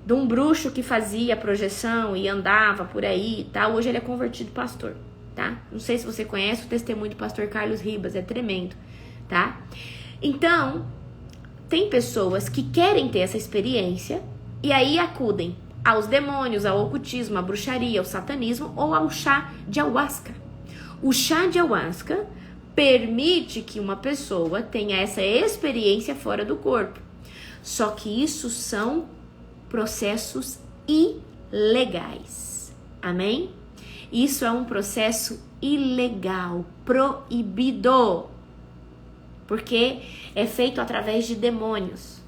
Speaker 1: de um bruxo que fazia projeção e andava por aí e tal. Hoje ele é convertido pastor, tá? Não sei se você conhece o testemunho do pastor Carlos Ribas, é tremendo, tá? Então, tem pessoas que querem ter essa experiência e aí acudem aos demônios, ao ocultismo, à bruxaria, ao satanismo ou ao chá de ayahuasca. O chá de ayahuasca permite que uma pessoa tenha essa experiência fora do corpo. Só que isso são processos ilegais. Amém? Isso é um processo ilegal, proibido, porque é feito através de demônios,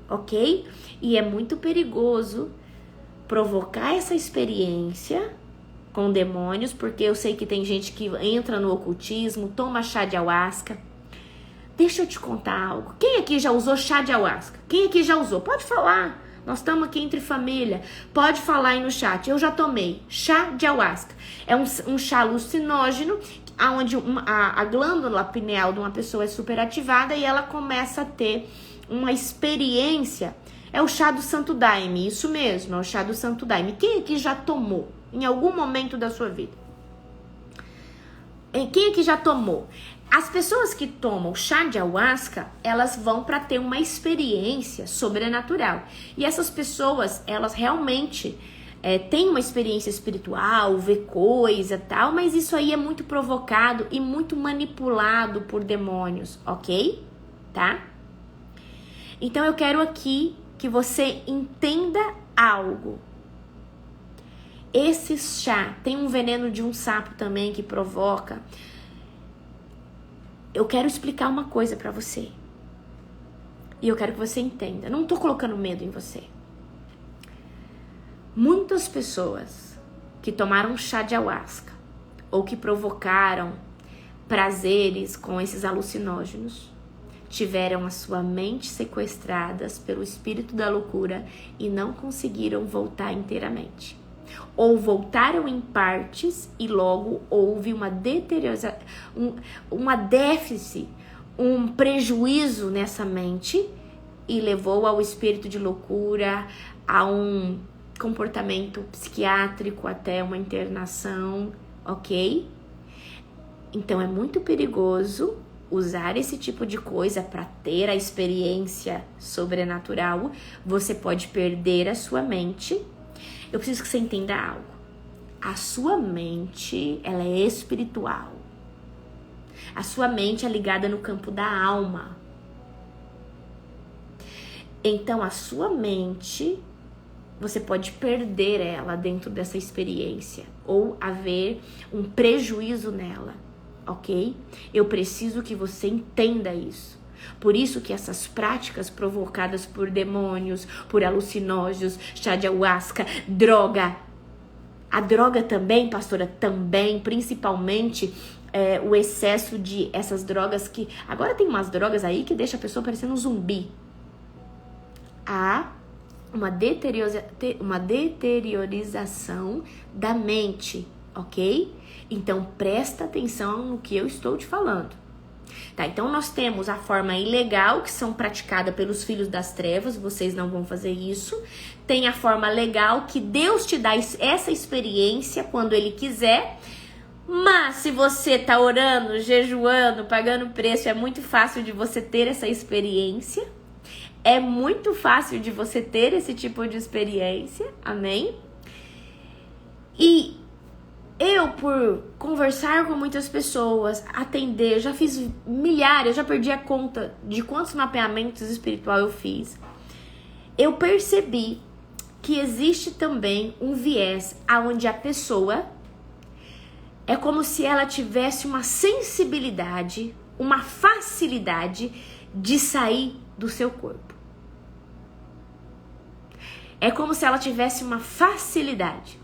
Speaker 1: ok? E é muito perigoso provocar essa experiência com demônios, porque eu sei que tem gente que entra no ocultismo, toma chá de ayahuasca. Deixa eu te contar algo. Quem aqui já usou chá de ayahuasca? Quem aqui já usou? Pode falar. Nós estamos aqui entre família. Pode falar aí no chat. Eu já tomei chá de ayahuasca. É um chá alucinógeno, onde a glândula pineal de uma pessoa é superativada e ela começa a ter uma experiência. É o chá do Santo Daime, isso mesmo, é o chá do Santo Daime. Quem aqui já tomou em algum momento da sua vida? Quem aqui já tomou? As pessoas que tomam chá de ayahuasca, elas vão para ter uma experiência sobrenatural. E essas pessoas, elas realmente têm uma experiência espiritual, vê coisa e tal, mas isso aí é muito provocado e muito manipulado por demônios, ok? Tá? Então eu quero aqui que você entenda algo. Esse chá tem um veneno de um sapo também que provoca. Eu quero explicar uma coisa pra você. E eu quero que você entenda. Não tô colocando medo em você. Muitas pessoas que tomaram chá de ayahuasca ou que provocaram prazeres com esses alucinógenos tiveram a sua mente sequestradas pelo espírito da loucura e não conseguiram voltar inteiramente. ou voltaram em partes e logo houve uma deterioração, uma déficit, um prejuízo nessa mente e levou ao espírito de loucura, a um comportamento psiquiátrico, até uma internação, ok? Então é muito perigoso usar esse tipo de coisa para ter a experiência sobrenatural. Você pode perder a sua mente. Eu preciso que você entenda algo. A sua mente, ela é espiritual. A sua mente é ligada no campo da alma. Então, a sua mente, você pode perder ela dentro dessa experiência ou haver um prejuízo nela, ok? Eu preciso que você entenda isso. Por isso que essas práticas provocadas por demônios, por alucinógenos, chá de ayahuasca, droga. A droga também, pastora, também, principalmente o excesso de essas drogas que... Agora tem umas drogas aí que deixa a pessoa parecendo um zumbi. Há uma deteriorização da mente, ok? Então presta atenção no que eu estou te falando. Tá, então nós temos a forma ilegal, que são praticada pelos filhos das trevas, vocês não vão fazer isso. Tem a forma legal, que Deus te dá essa experiência quando Ele quiser. Mas se você tá orando, jejuando, pagando preço, é muito fácil de você ter essa experiência. É muito fácil de você ter esse tipo de experiência, amém? E eu, por conversar com muitas pessoas, atender, já fiz milhares, já perdi a conta de quantos mapeamentos espirituais eu fiz. Eu percebi que existe também um viés onde a pessoa é como se ela tivesse uma sensibilidade, uma facilidade de sair do seu corpo. É como se ela tivesse uma facilidade.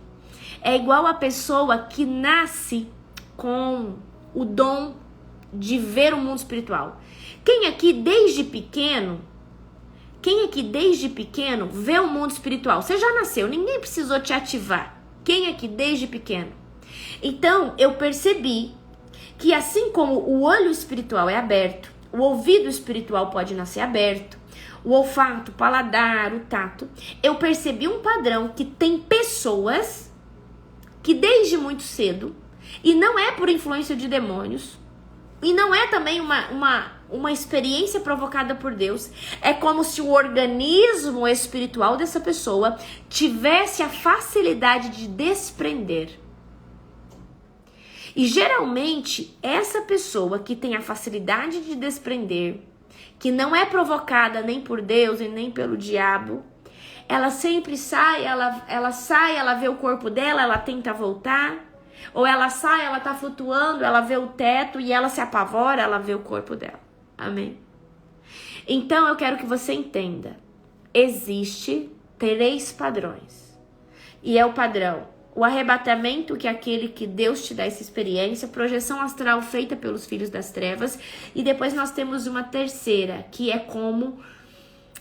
Speaker 1: É igual a pessoa que nasce com o dom de ver o mundo espiritual. Quem aqui desde pequeno vê o mundo espiritual? Você já nasceu, ninguém precisou te ativar. Quem aqui desde pequeno? Então, eu percebi que assim como o olho espiritual é aberto, o ouvido espiritual pode nascer aberto, o olfato, o paladar, o tato, eu percebi um padrão que tem pessoas que desde muito cedo, e não é por influência de demônios, e não é também uma experiência provocada por Deus, é como se o organismo espiritual dessa pessoa tivesse a facilidade de desprender. E geralmente, essa pessoa que tem a facilidade de desprender, que não é provocada nem por Deus e nem pelo diabo, ela sempre sai, ela vê o corpo dela, ela tenta voltar, ou ela sai, ela tá flutuando, ela vê o teto e ela se apavora, ela vê o corpo dela. Amém? Então eu quero que você entenda, existe 3 padrões. E é o padrão: o arrebatamento, que é aquele que Deus te dá essa experiência, projeção astral feita pelos filhos das trevas, e depois nós temos uma terceira, que é como,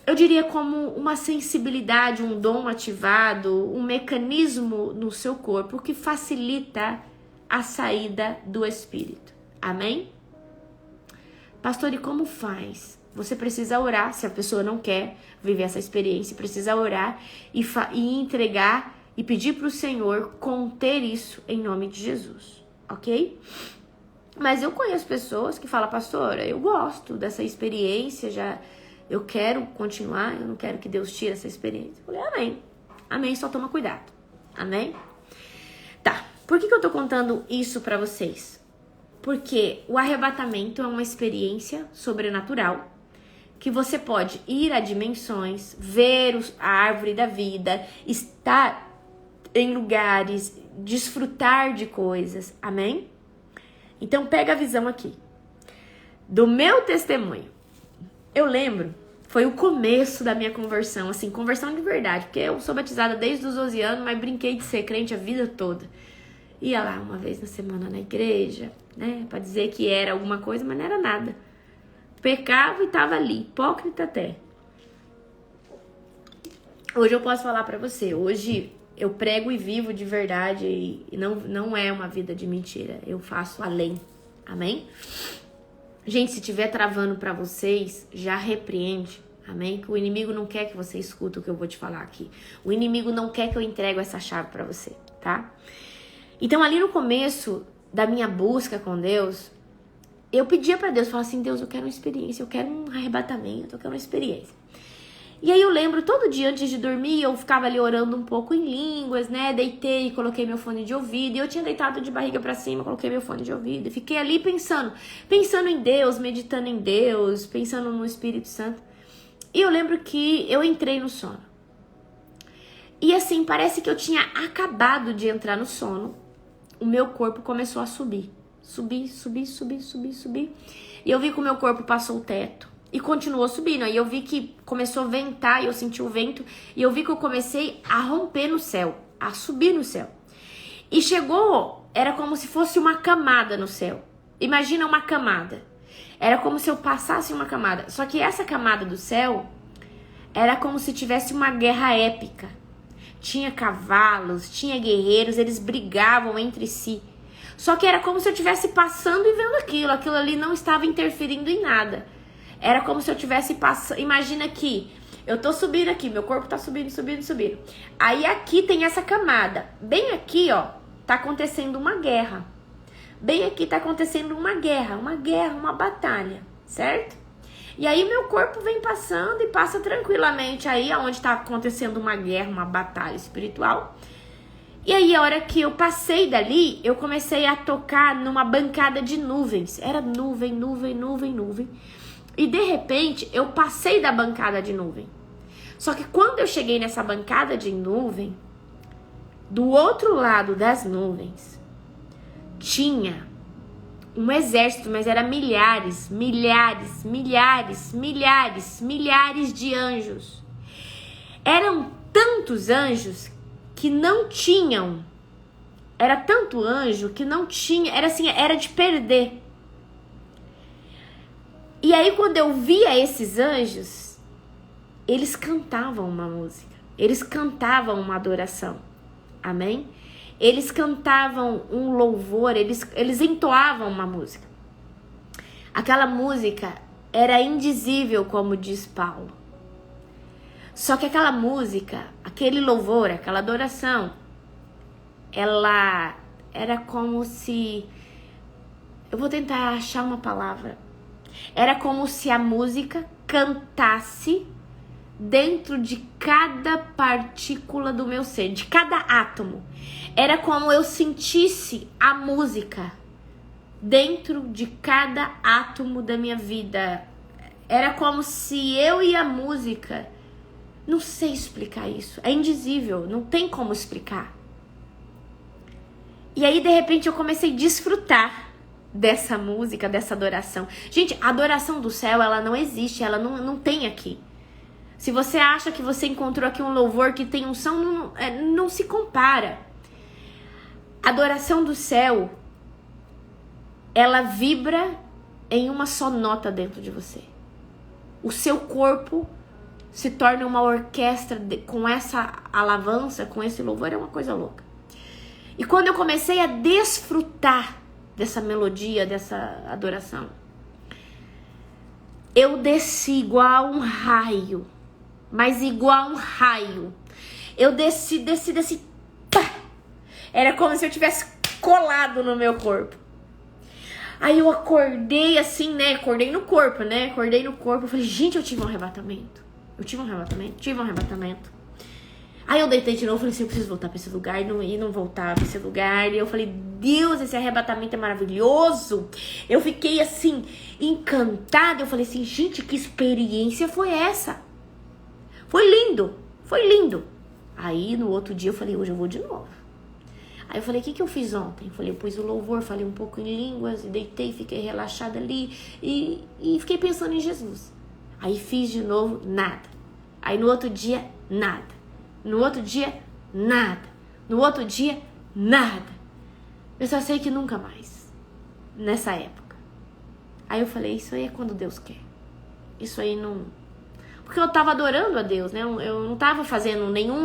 Speaker 1: eu diria, como uma sensibilidade, um dom ativado, um mecanismo no seu corpo que facilita a saída do espírito. Amém? Pastor, e como faz? Você precisa orar. Se a pessoa não quer viver essa experiência, precisa orar e entregar e pedir para o Senhor conter isso em nome de Jesus, ok? Mas eu conheço pessoas que falam: pastora, eu gosto dessa experiência, eu quero continuar, eu não quero que Deus tire essa experiência. Eu falei: amém, amém, só toma cuidado, amém? Tá, por que eu tô contando isso para vocês? Porque o arrebatamento é uma experiência sobrenatural, que você pode ir a dimensões, ver a árvore da vida, estar em lugares, desfrutar de coisas, amém? Então pega a visão aqui, do meu testemunho. Eu lembro, foi o começo da minha conversão, assim, conversão de verdade, porque eu sou batizada desde os 12 anos, mas brinquei de ser crente a vida toda. Ia lá uma vez na semana na igreja, né, pra dizer que era alguma coisa, mas não era nada. Pecava e tava ali, hipócrita até. Hoje eu posso falar pra você, hoje eu prego e vivo de verdade e não é uma vida de mentira. Eu faço além. Amém? Gente, se tiver travando pra vocês, já repreende. Amém? Que o inimigo não quer que você escute o que eu vou te falar aqui. O inimigo não quer que eu entregue essa chave pra você, tá? Então, ali no começo da minha busca com Deus, eu pedia pra Deus, falava assim, Deus, eu quero uma experiência, eu quero um arrebatamento, eu quero uma experiência. E aí eu lembro, todo dia antes de dormir, eu ficava ali orando um pouco em línguas, né? Deitei, coloquei meu fone de ouvido, e eu tinha deitado de barriga pra cima, coloquei meu fone de ouvido, e fiquei ali pensando em Deus, meditando em Deus, pensando no Espírito Santo. E eu lembro que eu entrei no sono. E assim, parece que eu tinha acabado de entrar no sono, o meu corpo começou a subir. Subir. E eu vi que o meu corpo passou o teto e continuou subindo. Aí eu vi que começou a ventar e eu senti o vento. E eu vi que eu comecei a romper no céu, a subir no céu. E chegou, era como se fosse uma camada no céu. Imagina uma camada. Era como se eu passasse uma camada. Só que essa camada do céu era como se tivesse uma guerra épica. Tinha cavalos, tinha guerreiros, eles brigavam entre si. Só que era como se eu estivesse passando e vendo aquilo. Aquilo ali não estava interferindo em nada. Era como se eu estivesse passando. Imagina que eu tô subindo aqui, meu corpo tá subindo. Aí aqui tem essa camada. Bem aqui, ó, tá acontecendo uma guerra. Bem aqui tá acontecendo uma guerra, uma batalha, certo? E aí meu corpo vem passando e passa tranquilamente aí aonde tá acontecendo uma guerra, uma batalha espiritual. E aí a hora que eu passei dali, eu comecei a tocar numa bancada de nuvens. Era nuvem. E de repente eu passei da bancada de nuvem. Só que quando eu cheguei nessa bancada de nuvem, do outro lado das nuvens, tinha um exército, mas era milhares de anjos. Eram tantos anjos que não tinham. Era tanto anjo que não tinha. Era assim, era de perder. E aí quando eu via esses anjos, eles cantavam uma música. Eles cantavam uma adoração. Amém? Eles cantavam um louvor, eles entoavam uma música. Aquela música era indizível, como diz Paulo. Só que aquela música, aquele louvor, aquela adoração, ela era como se... Eu vou tentar achar uma palavra. Era como se a música cantasse dentro de cada partícula do meu ser, de cada átomo. Era como eu sentisse a música dentro de cada átomo da minha vida. Era como se eu e a música... Não sei explicar isso. É indizível, não tem como explicar. E aí, de repente, eu comecei a desfrutar dessa música, dessa adoração. Gente, a adoração do céu, ela não existe, ela não tem aqui. Se você acha que você encontrou aqui um louvor que tem unção, não se compara. A adoração do céu, ela vibra em uma só nota dentro de você. O seu corpo se torna uma orquestra com essa alabança, com esse louvor, é uma coisa louca. E quando eu comecei a desfrutar dessa melodia, dessa adoração, eu desci igual um raio, mas igual um raio. Eu desci, pá! Era como se eu tivesse colado no meu corpo. Aí eu acordei assim, né? Acordei no corpo. Eu falei, gente, eu tive um arrebatamento. Aí eu deitei de novo, falei assim, eu preciso voltar pra esse lugar, e não voltar pra esse lugar. E eu falei, Deus, esse arrebatamento é maravilhoso. Eu fiquei assim, encantada. Eu falei assim, gente, que experiência foi essa? Foi lindo. Aí no outro dia eu falei, hoje eu vou de novo. Aí eu falei, o que eu fiz ontem? Eu falei, eu pus o louvor, falei um pouco em línguas, deitei, fiquei relaxada ali e fiquei pensando em Jesus. Aí fiz de novo, nada. Aí no outro dia, nada. No outro dia, nada. No outro dia, nada. Eu só sei que nunca mais. Nessa época. Aí eu falei, isso aí é quando Deus quer. Isso aí não... Porque eu tava adorando a Deus, né? Eu não tava fazendo nenhum...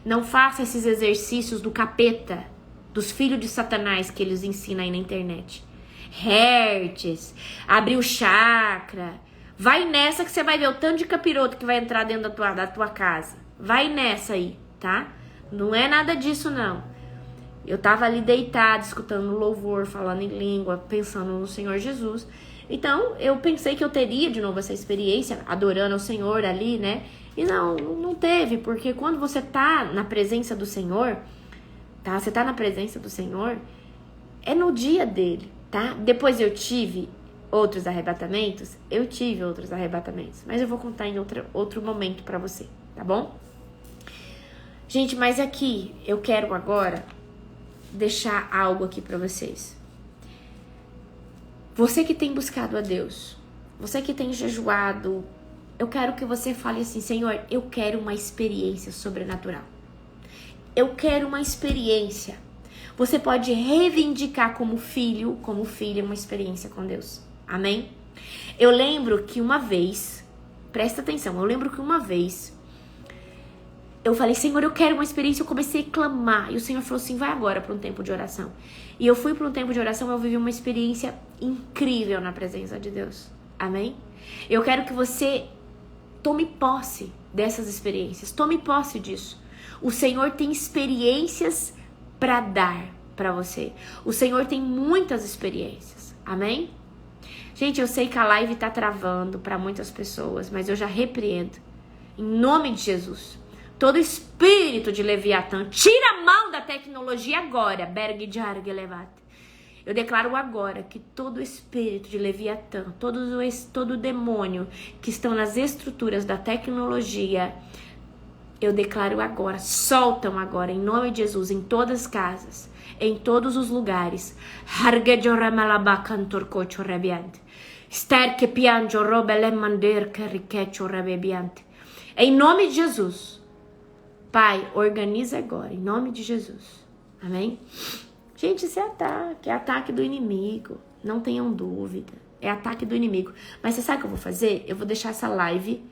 Speaker 1: Não faça esses exercícios do capeta, dos filhos de Satanás que eles ensinam aí na internet. Hertz, abrir o chakra. Vai nessa que você vai ver o tanto de capiroto que vai entrar dentro da tua casa. Vai nessa aí, tá? Não é nada disso, não. Eu tava ali deitada, escutando louvor, falando em língua, pensando no Senhor Jesus. Então, eu pensei que eu teria de novo essa experiência, adorando ao Senhor ali, né? E não teve, porque quando você tá na presença do Senhor, tá? Você tá na presença do Senhor, é no dia dele, tá? Depois eu tive outros arrebatamentos, mas eu vou contar em outro momento pra você, tá bom? Gente, mas aqui, eu quero agora deixar algo aqui pra vocês. Você que tem buscado a Deus, você que tem jejuado, eu quero que você fale assim: Senhor, eu quero uma experiência sobrenatural. Eu quero uma experiência. Você pode reivindicar como filho, como filha, uma experiência com Deus. Amém? Eu lembro que uma vez, presta atenção, eu falei: Senhor, eu quero uma experiência. Eu comecei a clamar. E o Senhor falou assim: vai agora para um tempo de oração. E eu fui para um tempo de oração. Eu vivi uma experiência incrível na presença de Deus. Amém? Eu quero que você tome posse dessas experiências. Tome posse disso. O Senhor tem experiências para dar para você. O Senhor tem muitas experiências. Amém? Gente, eu sei que a live tá travando para muitas pessoas, mas eu já repreendo. Em nome de Jesus. Todo espírito de Leviatã, tira a mão da tecnologia agora. Eu declaro agora que todo espírito de Leviatã, todo demônio que estão nas estruturas da tecnologia, eu declaro agora, soltam agora, em nome de Jesus, em todas as casas, em todos os lugares. Em nome de Jesus. Pai, organiza agora, em nome de Jesus. Amém? Gente, isso é ataque do inimigo. Não tenham dúvida. É ataque do inimigo. Mas você sabe o que eu vou fazer? Eu vou deixar essa live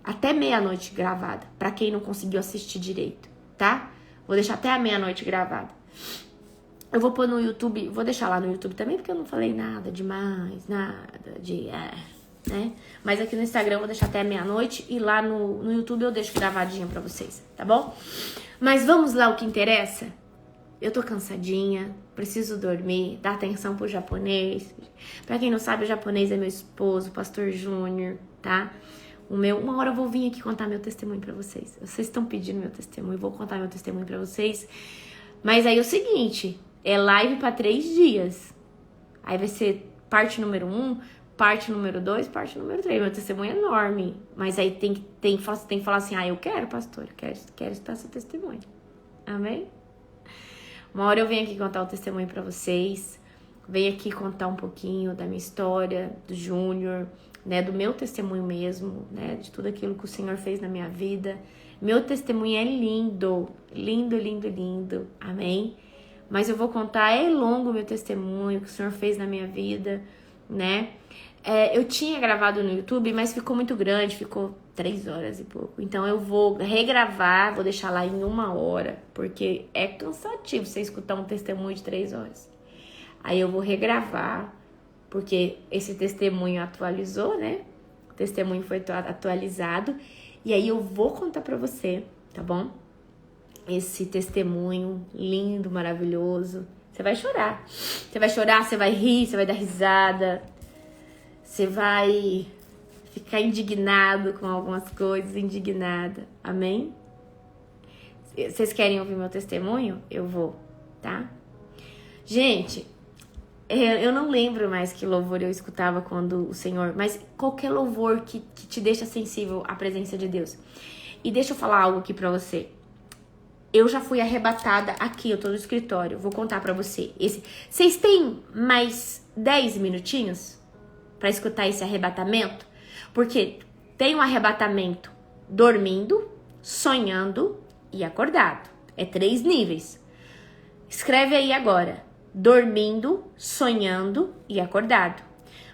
Speaker 1: até meia-noite gravada, pra quem não conseguiu assistir direito, tá? Vou deixar até a meia-noite gravada. Eu vou pôr no YouTube, vou deixar lá no YouTube também, porque eu não falei nada demais, nada de... né? Mas aqui no Instagram eu vou deixar até meia-noite e lá no YouTube eu deixo gravadinho pra vocês, tá bom? Mas vamos lá, o que interessa? Eu tô cansadinha, preciso dormir, dar atenção pro japonês. Pra quem não sabe, o japonês é meu esposo, Pastor Júnior, tá? Uma hora eu vou vir aqui contar meu testemunho pra vocês. Vocês estão pedindo meu testemunho, eu vou contar meu testemunho pra vocês. Mas aí é o seguinte, é live pra 3 dias. Aí vai ser parte número 1, parte número 2, parte número 3. Meu testemunho é enorme. Mas aí tem que falar assim: eu quero, pastor, quero estar seu testemunho. Amém? Uma hora eu venho aqui contar o testemunho pra vocês. Venho aqui contar um pouquinho da minha história, do Júnior, né, do meu testemunho mesmo, né, de tudo aquilo que o Senhor fez na minha vida. Meu testemunho é lindo, lindo, lindo, lindo. Amém? Mas eu vou contar, é longo o meu testemunho que o Senhor fez na minha vida, né? Eu tinha gravado no YouTube, mas ficou muito grande, ficou 3 horas e pouco. Então eu vou regravar, vou deixar lá em 1 hora, porque é cansativo você escutar um testemunho de 3 horas. Aí eu vou regravar, porque esse testemunho atualizou, né? O testemunho foi atualizado. E aí eu vou contar pra você, tá bom? Esse testemunho lindo, maravilhoso. Você vai chorar. Você vai chorar, você vai rir, você vai dar risada. Você vai ficar indignado com algumas coisas, indignada. Amém? Vocês querem ouvir meu testemunho? Eu vou, tá? Gente, eu não lembro mais que louvor eu escutava quando o Senhor... Mas qualquer louvor que te deixa sensível à presença de Deus. E deixa eu falar algo aqui pra você. Eu já fui arrebatada aqui, eu tô no escritório. Vou contar pra você. Vocês têm mais 10 minutinhos pra escutar esse arrebatamento? Porque tem um arrebatamento dormindo, sonhando e acordado. É 3 níveis. Escreve aí agora. Dormindo, sonhando e acordado.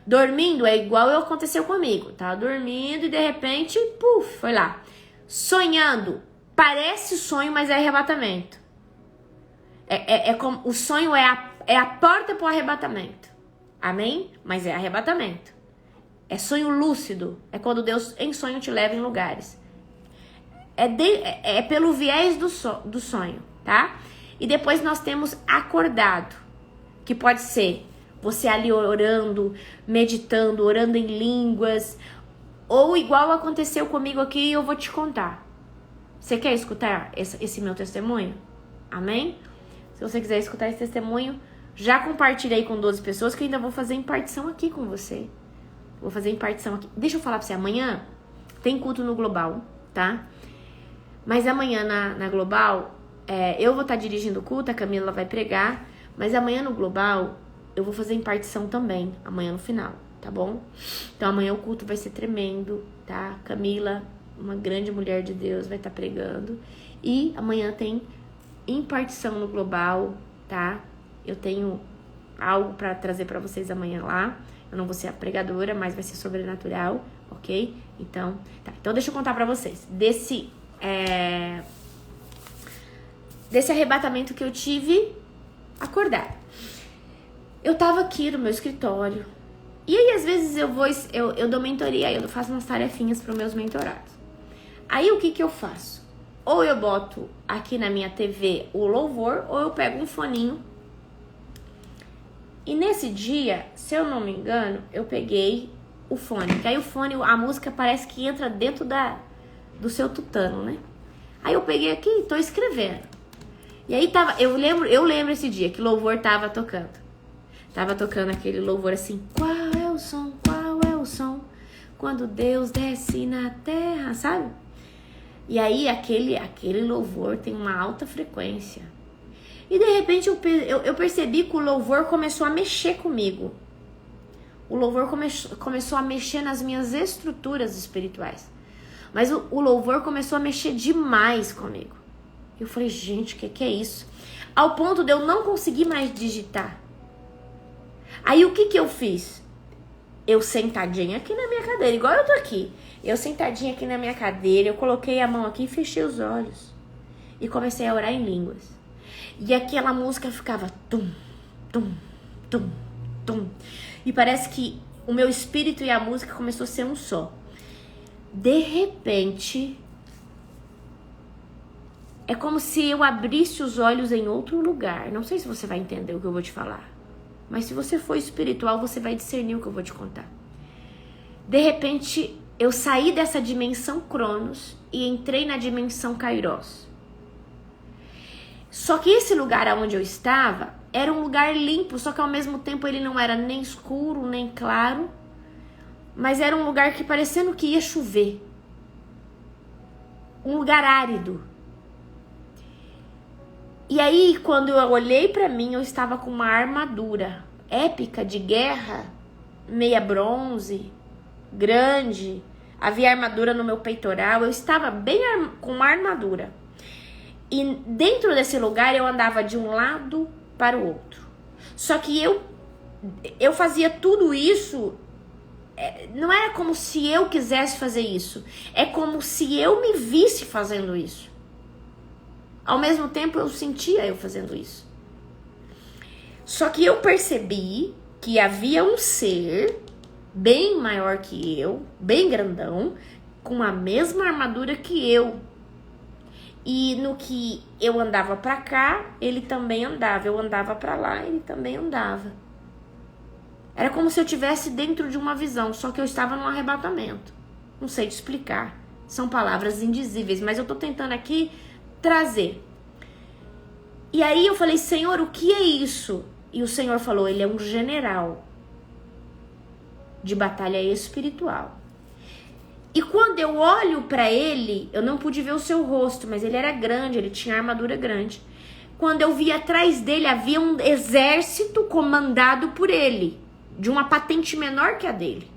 Speaker 1: Dormindo é igual aconteceu comigo. Tava dormindo e de repente, puf, foi lá. Sonhando. Parece sonho, mas é arrebatamento. Como, o sonho é a porta para o arrebatamento. Amém? Mas é arrebatamento. É sonho lúcido. É quando Deus em sonho te leva em lugares. É pelo viés do sonho, tá? E depois nós temos acordado. Que pode ser você ali orando, meditando, orando em línguas. Ou igual aconteceu comigo aqui, eu vou te contar. Você quer escutar esse meu testemunho? Amém? Se você quiser escutar esse testemunho, já compartilhei com 12 pessoas que eu ainda vou fazer impartição aqui com você. Vou fazer impartição aqui. Deixa eu falar pra você, amanhã tem culto no Global, tá? Mas amanhã na Global, eu vou estar dirigindo o culto, a Camila vai pregar. Mas amanhã no Global, eu vou fazer impartição também, amanhã no final, tá bom? Então amanhã o culto vai ser tremendo, tá? Camila, uma grande mulher de Deus, vai estar pregando. E amanhã tem impartição no Global, tá? Eu tenho algo para trazer para vocês amanhã lá. Eu não vou ser a pregadora, mas vai ser sobrenatural, ok? Então, tá. Então deixa eu contar para vocês desse arrebatamento que eu tive acordado. Eu tava aqui no meu escritório. E aí, às vezes, eu dou mentoria, eu faço umas tarefinhas para os meus mentorados. Aí, o que eu faço? Ou eu boto aqui na minha TV o louvor, ou eu pego um foninho. E nesse dia, se eu não me engano, eu peguei o fone. Que aí o fone, a música parece que entra dentro do seu tutano, né? Aí eu peguei aqui e tô escrevendo. E aí eu lembro esse dia que o louvor tava tocando. Tava tocando aquele louvor assim, qual é o som, quando Deus desce na terra, sabe? E aí aquele louvor tem uma alta frequência. E de repente eu percebi que o louvor começou a mexer comigo. O louvor começou a mexer nas minhas estruturas espirituais. Mas o louvor começou a mexer demais comigo. Eu falei, gente, o que é isso? Ao ponto de eu não conseguir mais digitar. Aí o que eu fiz? Eu sentadinha aqui na minha cadeira, igual eu tô aqui. Eu sentadinha aqui na minha cadeira, eu coloquei a mão aqui e fechei os olhos. E comecei a orar em línguas. E aquela música ficava tum, tum, tum, tum. E parece que o meu espírito e a música começou a ser um só. De repente, é como se eu abrisse os olhos em outro lugar. Não sei se você vai entender o que eu vou te falar. Mas se você for espiritual, você vai discernir o que eu vou te contar. De repente, eu saí dessa dimensão Cronos e entrei na dimensão Kairos. Só que esse lugar onde eu estava era um lugar limpo, só que ao mesmo tempo ele não era nem escuro, nem claro. Mas era um lugar que parecendo que ia chover. Um lugar árido. E aí, quando eu olhei pra mim, eu estava com uma armadura épica de guerra, meia bronze, grande. Havia armadura no meu peitoral, eu estava bem com uma armadura. E dentro desse lugar eu andava de um lado para o outro. Só que eu fazia tudo isso, não era como se eu quisesse fazer isso. É como se eu me visse fazendo isso. Ao mesmo tempo eu sentia eu fazendo isso. Só que eu percebi que havia um ser bem maior que eu, bem grandão, com a mesma armadura que eu. E no que eu andava pra cá, ele também andava. Eu andava pra lá, ele também andava. Era como se eu estivesse dentro de uma visão, só que eu estava num arrebatamento. Não sei te explicar. São palavras indizíveis, mas eu tô tentando aqui trazer. E aí eu falei, Senhor, o que é isso? E o Senhor falou, ele é um general de batalha espiritual. E quando eu olho para ele, eu não pude ver o seu rosto, mas ele era grande, ele tinha armadura grande. Quando eu vi atrás dele, havia um exército comandado por ele, de uma patente menor que a dele.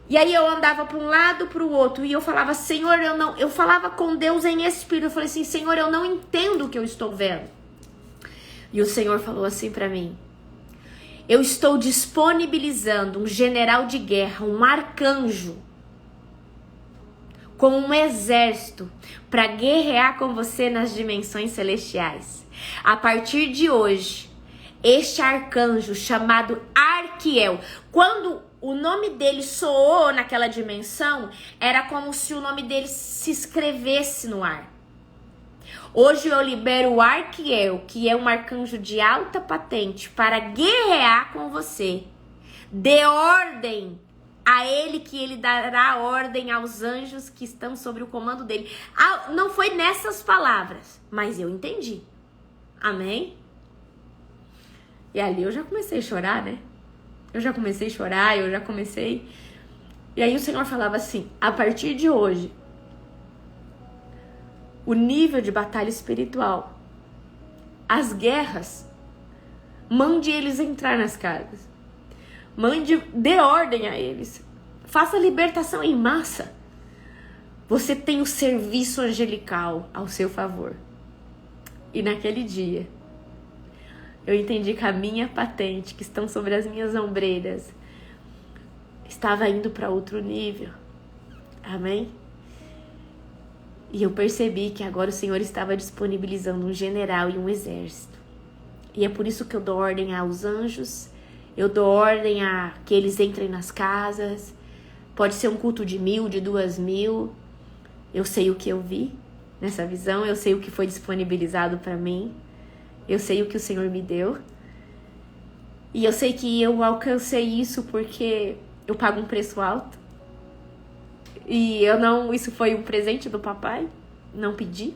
Speaker 1: E aí eu andava para um lado, para o outro, e eu falava, Senhor, eu falava com Deus em espírito, eu falei assim, Senhor, eu não entendo o que eu estou vendo. E o Senhor falou assim para mim, eu estou disponibilizando um general de guerra, um arcanjo, com um exército, para guerrear com você nas dimensões celestiais. A partir de hoje, este arcanjo chamado Arquiel, quando o nome dele soou naquela dimensão, era como se o nome dele se escrevesse no ar. Hoje eu libero o Arquiel, que é um arcanjo de alta patente, para guerrear com você. Dê ordem a ele, que ele dará ordem aos anjos que estão sobre o comando dele. Não foi nessas palavras, mas eu entendi. Amém? E ali eu já comecei a chorar, né? Eu já comecei a chorar, E aí o Senhor falava assim, a partir de hoje, o nível de batalha espiritual, as guerras, mande eles entrar nas casas. Dê ordem a eles. Faça libertação em massa. Você tem o serviço angelical ao seu favor. E naquele dia, eu entendi que a minha patente, que estão sobre as minhas ombreiras, estava indo para outro nível. Amém? E eu percebi que agora o Senhor estava disponibilizando um general e um exército. E é por isso que eu dou ordem aos anjos, eu dou ordem a que eles entrem nas casas. Pode ser um culto de 1.000, de 2.000. Eu sei o que eu vi nessa visão, eu sei o que foi disponibilizado para mim. Eu sei o que o Senhor me deu. E eu sei que eu alcancei isso porque eu pago um preço alto. E isso foi um presente do papai, não pedi.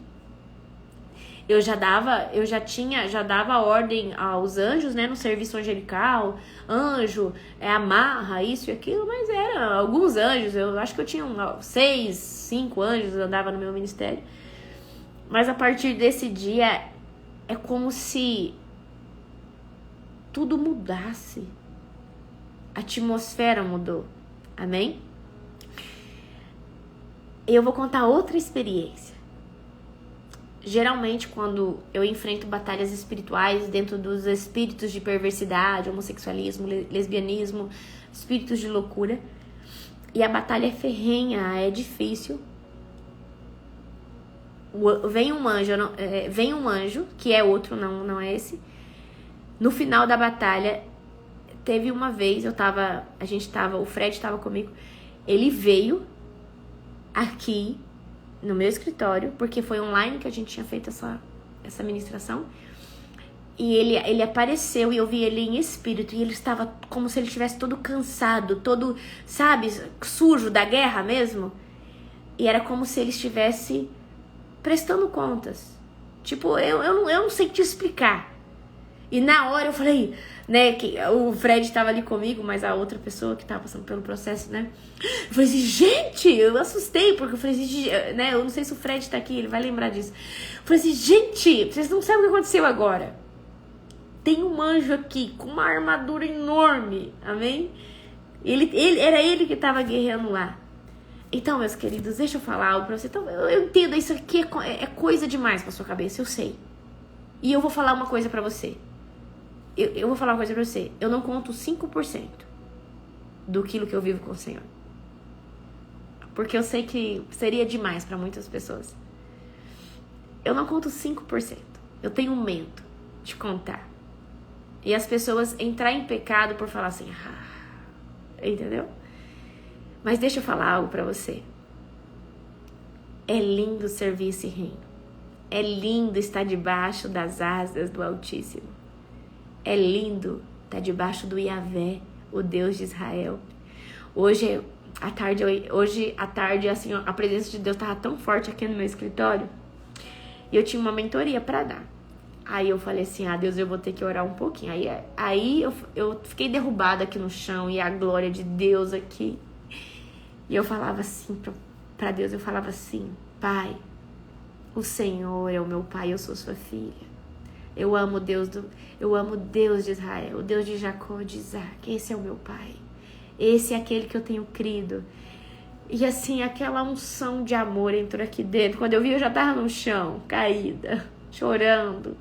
Speaker 1: Eu já dava ordem aos anjos, né, no serviço angelical. Anjo, amarra isso e aquilo, mas era alguns anjos. Eu acho que eu tinha 6, 5 anjos, andava no meu ministério. Mas a partir desse dia, é como se tudo mudasse. A atmosfera mudou. Amém? Eu vou contar outra experiência. Geralmente, quando eu enfrento batalhas espirituais dentro dos espíritos de perversidade, homossexualismo, lesbianismo, espíritos de loucura, e a batalha é ferrenha, é difícil, vem um anjo, que é outro, não é esse. No final da batalha, teve uma vez, o Fred estava comigo, ele veio aqui no meu escritório, porque foi online que a gente tinha feito essa ministração, e ele apareceu e eu vi ele em espírito, e ele estava como se ele estivesse todo cansado, todo, sabe, sujo da guerra mesmo, e era como se ele estivesse prestando contas, tipo, eu não sei te explicar. E na hora eu falei, né, que o Fred estava ali comigo, mas a outra pessoa que estava passando pelo processo, né, eu falei assim, gente, eu assustei, porque eu falei assim, né, eu não sei se o Fred tá aqui, ele vai lembrar disso. Eu falei assim, gente, vocês não sabem o que aconteceu agora. Tem um anjo aqui, com uma armadura enorme, amém? Era ele que estava guerreando lá. Então, meus queridos, deixa eu falar algo pra você. Então, eu entendo, isso aqui é coisa demais pra sua cabeça, eu sei. E eu vou falar uma coisa pra você. Eu vou falar uma coisa pra você. Eu não conto 5% do que eu vivo com o Senhor. Porque eu sei que seria demais pra muitas pessoas. Eu não conto 5%. Eu tenho medo de contar. E as pessoas entrar em pecado por falar assim, entendeu? Mas deixa eu falar algo pra você. É lindo servir esse reino. É lindo estar debaixo das asas do Altíssimo. É lindo estar debaixo do Yahvé, o Deus de Israel. Hoje à tarde, assim, a presença de Deus estava tão forte aqui no meu escritório. E eu tinha uma mentoria para dar. Aí eu falei assim, Deus, eu vou ter que orar um pouquinho. Aí eu fiquei derrubada aqui no chão, e a glória de Deus aqui. E eu falava assim para Deus, eu falava assim, Pai, o Senhor é o meu Pai, eu sou sua filha. Eu amo Deus de Israel, o Deus de Jacó, de Isaac, esse é o meu Pai. esse é aquele que eu tenho crido. E assim, aquela unção de amor entrou aqui dentro. Quando eu vi, eu já tava no chão, caída, chorando.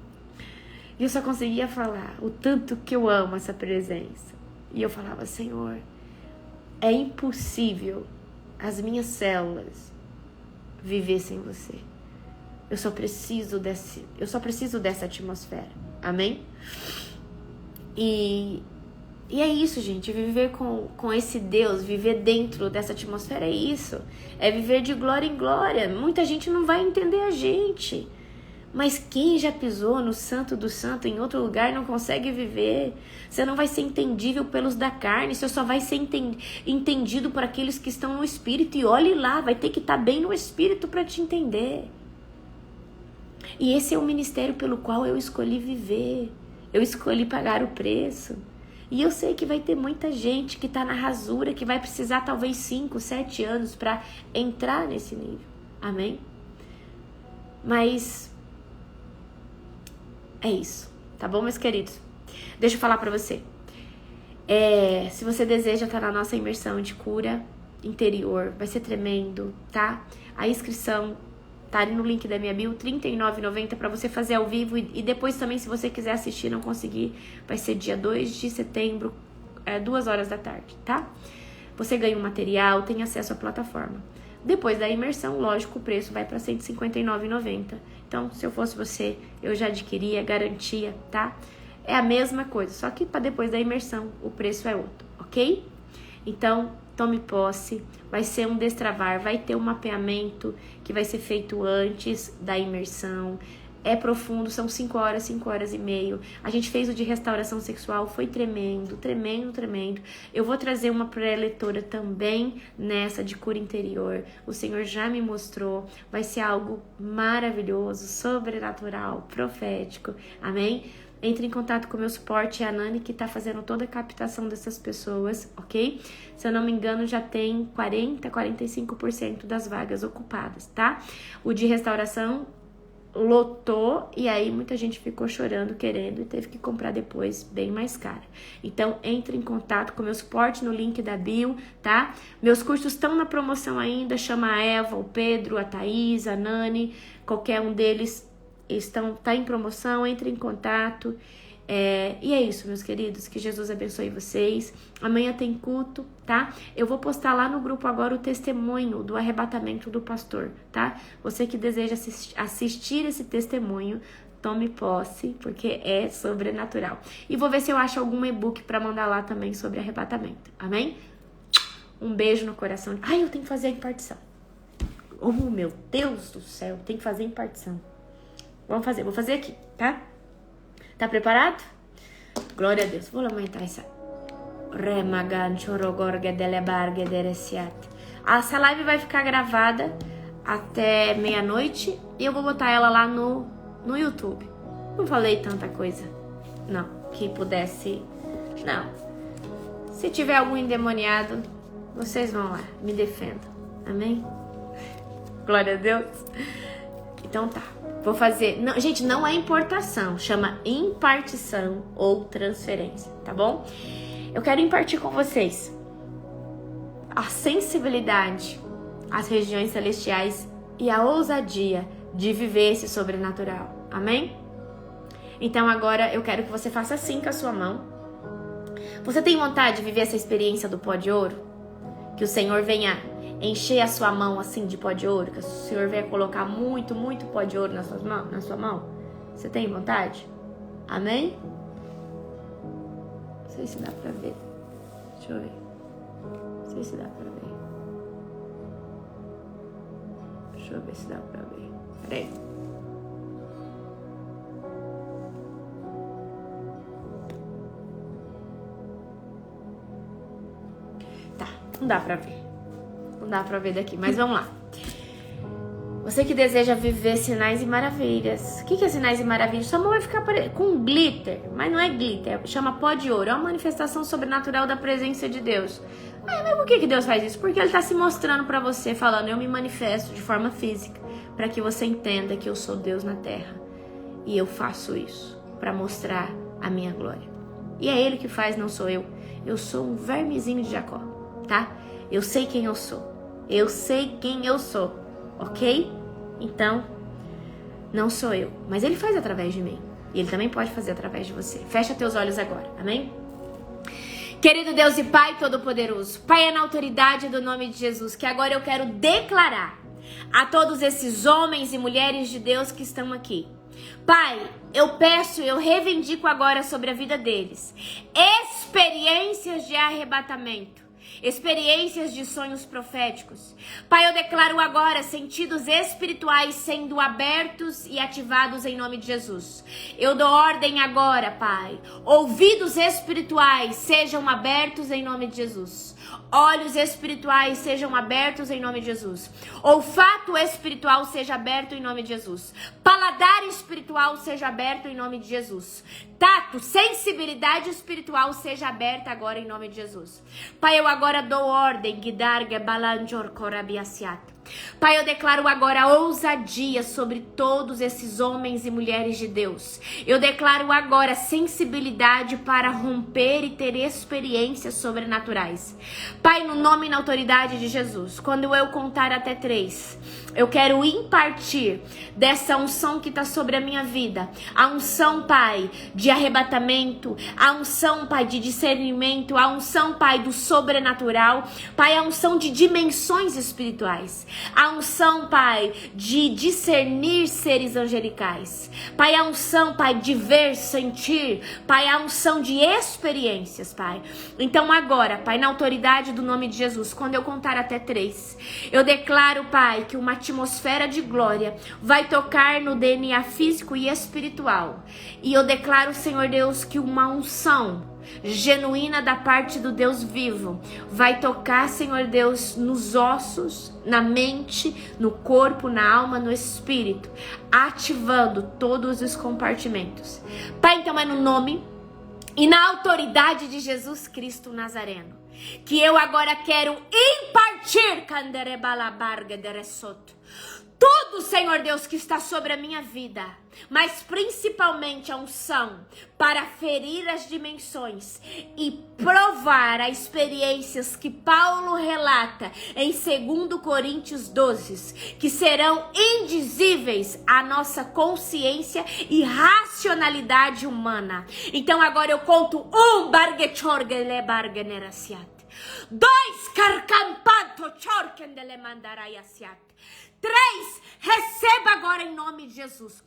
Speaker 1: E eu só conseguia falar o tanto que eu amo essa presença. E eu falava, Senhor, é impossível as minhas células viver sem você. Eu só preciso dessa atmosfera. Amém? E é isso, gente. Viver com esse Deus, viver dentro dessa atmosfera é isso. É viver de glória em glória. Muita gente não vai entender a gente. Mas quem já pisou no santo do santo em outro lugar não consegue viver. Você não vai ser entendível pelos da carne. Você só vai ser entendido por aqueles que estão no Espírito. E olhe lá, vai ter que estar bem no Espírito para te entender. E esse é o ministério pelo qual eu escolhi viver. Eu escolhi pagar o preço. E eu sei que vai ter muita gente que está na rasura, que vai precisar talvez 5, 7 anos para entrar nesse nível. Amém? Mas é isso, tá bom, meus queridos? Deixa eu falar pra você. Se você deseja estar na nossa imersão de cura interior, vai ser tremendo, tá? A inscrição tá ali no link da minha bio, R$39,90 pra você fazer ao vivo. E depois também, se você quiser assistir e não conseguir, vai ser dia 2 de setembro, 2 horas da tarde, tá? Você ganha um material, tem acesso à plataforma. Depois da imersão, lógico, o preço vai para R$159,90. Então, se eu fosse você, eu já adquiria, garantia, tá? É a mesma coisa, só que para depois da imersão, o preço é outro, ok? Então, tome posse, vai ser um destravar, vai ter um mapeamento que vai ser feito antes da imersão. É profundo, são 5 horas, 5 horas e meia. A gente fez o de restauração sexual, foi tremendo, tremendo, tremendo. Eu vou trazer uma pré-leitora também nessa de cura interior. O Senhor já me mostrou, vai ser algo maravilhoso, sobrenatural, profético, amém? Entre em contato com o meu suporte, é a Nani, que tá fazendo toda a captação dessas pessoas, ok? Se eu não me engano, já tem 45% das vagas ocupadas, tá? O de restauração lotou e aí muita gente ficou chorando, querendo e teve que comprar depois bem mais caro. Então, entre em contato com o meu suporte no link da bio, tá? Meus cursos estão na promoção ainda, chama a Eva, o Pedro, a Thaís, a Nani, qualquer um deles tá em promoção, entre em contato. E é isso, meus queridos, que Jesus abençoe vocês. Amanhã tem culto, tá? Eu vou postar lá no grupo agora o testemunho do arrebatamento do pastor, tá? Você que deseja assistir esse testemunho, tome posse, porque é sobrenatural. E vou ver se eu acho algum e-book para mandar lá também sobre arrebatamento, amém? Um beijo no coração. Ai, eu tenho que fazer a impartição. Oh, meu Deus do céu, tem que fazer a impartição. Vou fazer aqui, tá? Tá preparado? Glória a Deus. Vou aumentar essa. Essa live vai ficar gravada até meia-noite e eu vou botar ela lá no YouTube. Não falei tanta coisa, não, que pudesse. Não. Se tiver algum endemoniado, vocês vão lá, me defendam. Amém? Glória a Deus. Então tá. Vou fazer... Não, gente, não é importação. Chama impartição ou transferência, tá bom? Eu quero impartir com vocês a sensibilidade às regiões celestiais e a ousadia de viver esse sobrenatural. Amém? Então agora eu quero que você faça assim com a sua mão. Você tem vontade de viver essa experiência do pó de ouro? Que o Senhor venha encher a sua mão assim de pó de ouro, que o Senhor venha colocar muito, muito pó de ouro na sua mão. Você tem vontade? Amém? Não sei se dá pra ver. Deixa eu ver. Não sei se dá pra ver. Deixa eu ver se dá pra ver. Peraí. Tá, não dá pra ver. Não dá pra ver daqui, mas vamos lá. Você que deseja viver sinais e maravilhas. O que é sinais e maravilhas? Sua mão vai ficar com glitter, mas não é glitter, chama pó de ouro. É uma manifestação sobrenatural da presença de Deus. Mas por que Deus faz isso? Porque Ele está se mostrando pra você, falando, eu me manifesto de forma física, para que você entenda que eu sou Deus na terra. E eu faço isso para mostrar a minha glória. E é Ele que faz, não sou eu. Eu sou um vermezinho de Jacó, tá? Eu sei quem eu sou. Eu sei quem eu sou, ok? Então, não sou eu. Mas Ele faz através de mim. E Ele também pode fazer através de você. Fecha teus olhos agora, amém? Querido Deus e Pai Todo-Poderoso, Pai, é na autoridade do nome de Jesus que agora eu quero declarar a todos esses homens e mulheres de Deus que estão aqui. Pai, eu peço, eu reivindico agora sobre a vida deles experiências de arrebatamento, experiências de sonhos proféticos. Pai, eu declaro agora sentidos espirituais sendo abertos e ativados em nome de Jesus. Eu dou ordem agora, Pai, ouvidos espirituais sejam abertos em nome de Jesus. Olhos espirituais sejam abertos em nome de Jesus. Olfato espiritual seja aberto em nome de Jesus. Paladar espiritual seja aberto em nome de Jesus. Tato, sensibilidade espiritual seja aberta agora em nome de Jesus. Pai, eu agora dou ordem. Pai, eu declaro agora ousadia sobre todos esses homens e mulheres de Deus. Eu declaro agora sensibilidade para romper e ter experiências sobrenaturais. Pai, no nome e na autoridade de Jesus, quando eu contar até 3, eu quero impartir dessa unção que está sobre a minha vida. A unção, Pai, de arrebatamento. A unção, Pai, de discernimento. A unção, Pai, do sobrenatural. Pai, a unção de dimensões espirituais. A unção, Pai, de discernir seres angelicais. Pai, a unção, Pai, de ver, sentir. Pai, a unção de experiências, Pai. Então agora, Pai, na autoridade do nome de Jesus, quando eu contar até 3, eu declaro, Pai, que uma atmosfera de glória vai tocar no DNA físico e espiritual. E eu declaro, Senhor Deus, que uma unção genuína da parte do Deus vivo vai tocar, Senhor Deus, nos ossos, na mente, no corpo, na alma, no espírito, ativando todos os compartimentos. Pai, então é no nome e na autoridade de Jesus Cristo Nazareno que eu agora quero impartir tudo, Senhor Deus, que está sobre a minha vida, mas principalmente a unção para ferir as dimensões e provar as experiências que Paulo relata em 2 Coríntios 12, que serão indizíveis à nossa consciência e racionalidade humana. Então agora eu conto 1, 2, carcampanto chorkendele mandarayasiat. 3, receba agora em nome de Jesus.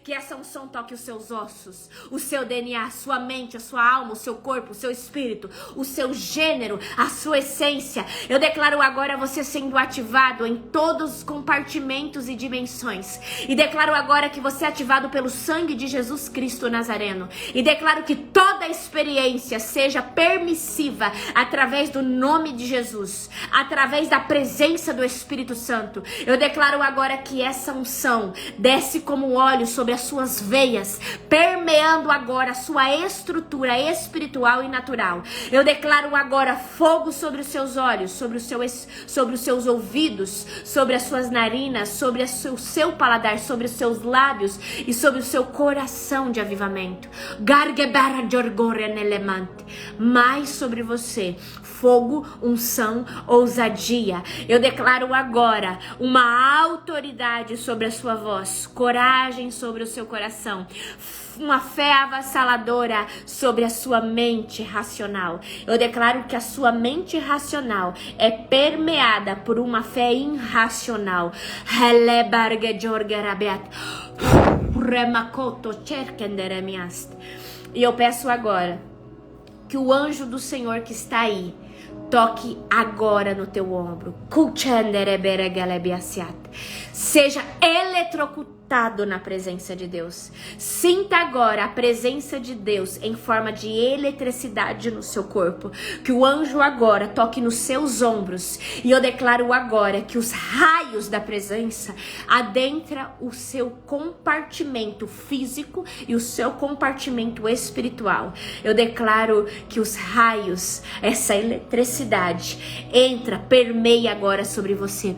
Speaker 1: Que essa unção toque os seus ossos, o seu DNA, a sua mente, a sua alma, o seu corpo, o seu espírito, o seu gênero, a sua essência. Eu declaro agora você sendo ativado em todos os compartimentos e dimensões. E declaro agora que você é ativado pelo sangue de Jesus Cristo Nazareno. E declaro que toda experiência seja permissiva através do nome de Jesus, através da presença do Espírito Santo. Eu declaro agora que essa unção desce como óleo sobre as suas veias, permeando agora a sua estrutura espiritual e natural. Eu declaro agora fogo sobre os seus olhos, sobre os seus ouvidos, sobre as suas narinas, sobre o seu paladar, sobre os seus lábios e sobre o seu coração de avivamento. Mais sobre você, fogo, unção, ousadia. Eu declaro agora uma autoridade sobre a sua voz, coragem sobre o seu coração, uma fé avassaladora sobre a sua mente racional. Eu declaro que a sua mente racional é permeada por uma fé irracional. E eu peço agora que o anjo do Senhor que está aí toque agora no teu ombro. Seja eletrocutado na presença de Deus. Sinta agora a presença de Deus em forma de eletricidade no seu corpo. Que o anjo agora toque nos seus ombros. E eu declaro agora que os raios da presença adentram o seu compartimento físico e o seu compartimento espiritual. Eu declaro que os raios, essa eletricidade permeia agora sobre você.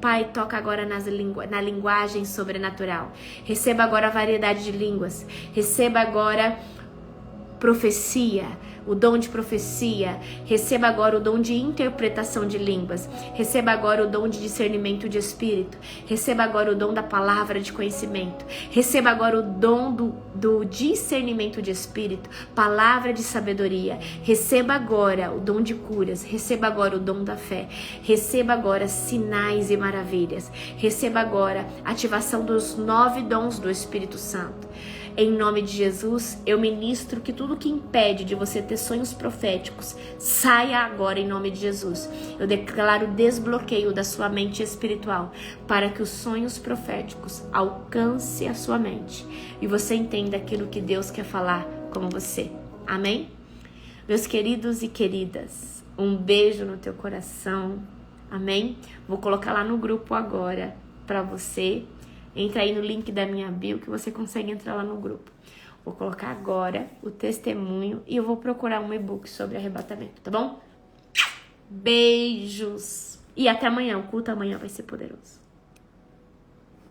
Speaker 1: Pai, toca agora na linguagem sobrenatural. Receba agora a variedade de línguas. Receba agora profecia, o dom de profecia. Receba agora o dom de interpretação de línguas. Receba agora o dom de discernimento de espírito. Receba agora o dom da palavra de conhecimento. Receba agora o dom do discernimento de espírito, palavra de sabedoria. Receba agora o dom de curas. Receba agora o dom da fé. Receba agora sinais e maravilhas. Receba agora ativação dos 9 dons do Espírito Santo. Em nome de Jesus, eu ministro que tudo que impede de você ter sonhos proféticos saia agora em nome de Jesus. Eu declaro desbloqueio da sua mente espiritual para que os sonhos proféticos alcancem a sua mente e você entenda aquilo que Deus quer falar com você. Amém? Meus queridos e queridas, um beijo no teu coração. Amém? Vou colocar lá no grupo agora para você. Entra aí no link da minha bio que você consegue entrar lá no grupo. Vou colocar agora o testemunho e eu vou procurar um e-book sobre arrebatamento, tá bom? Beijos! E até amanhã, o culto amanhã vai ser poderoso.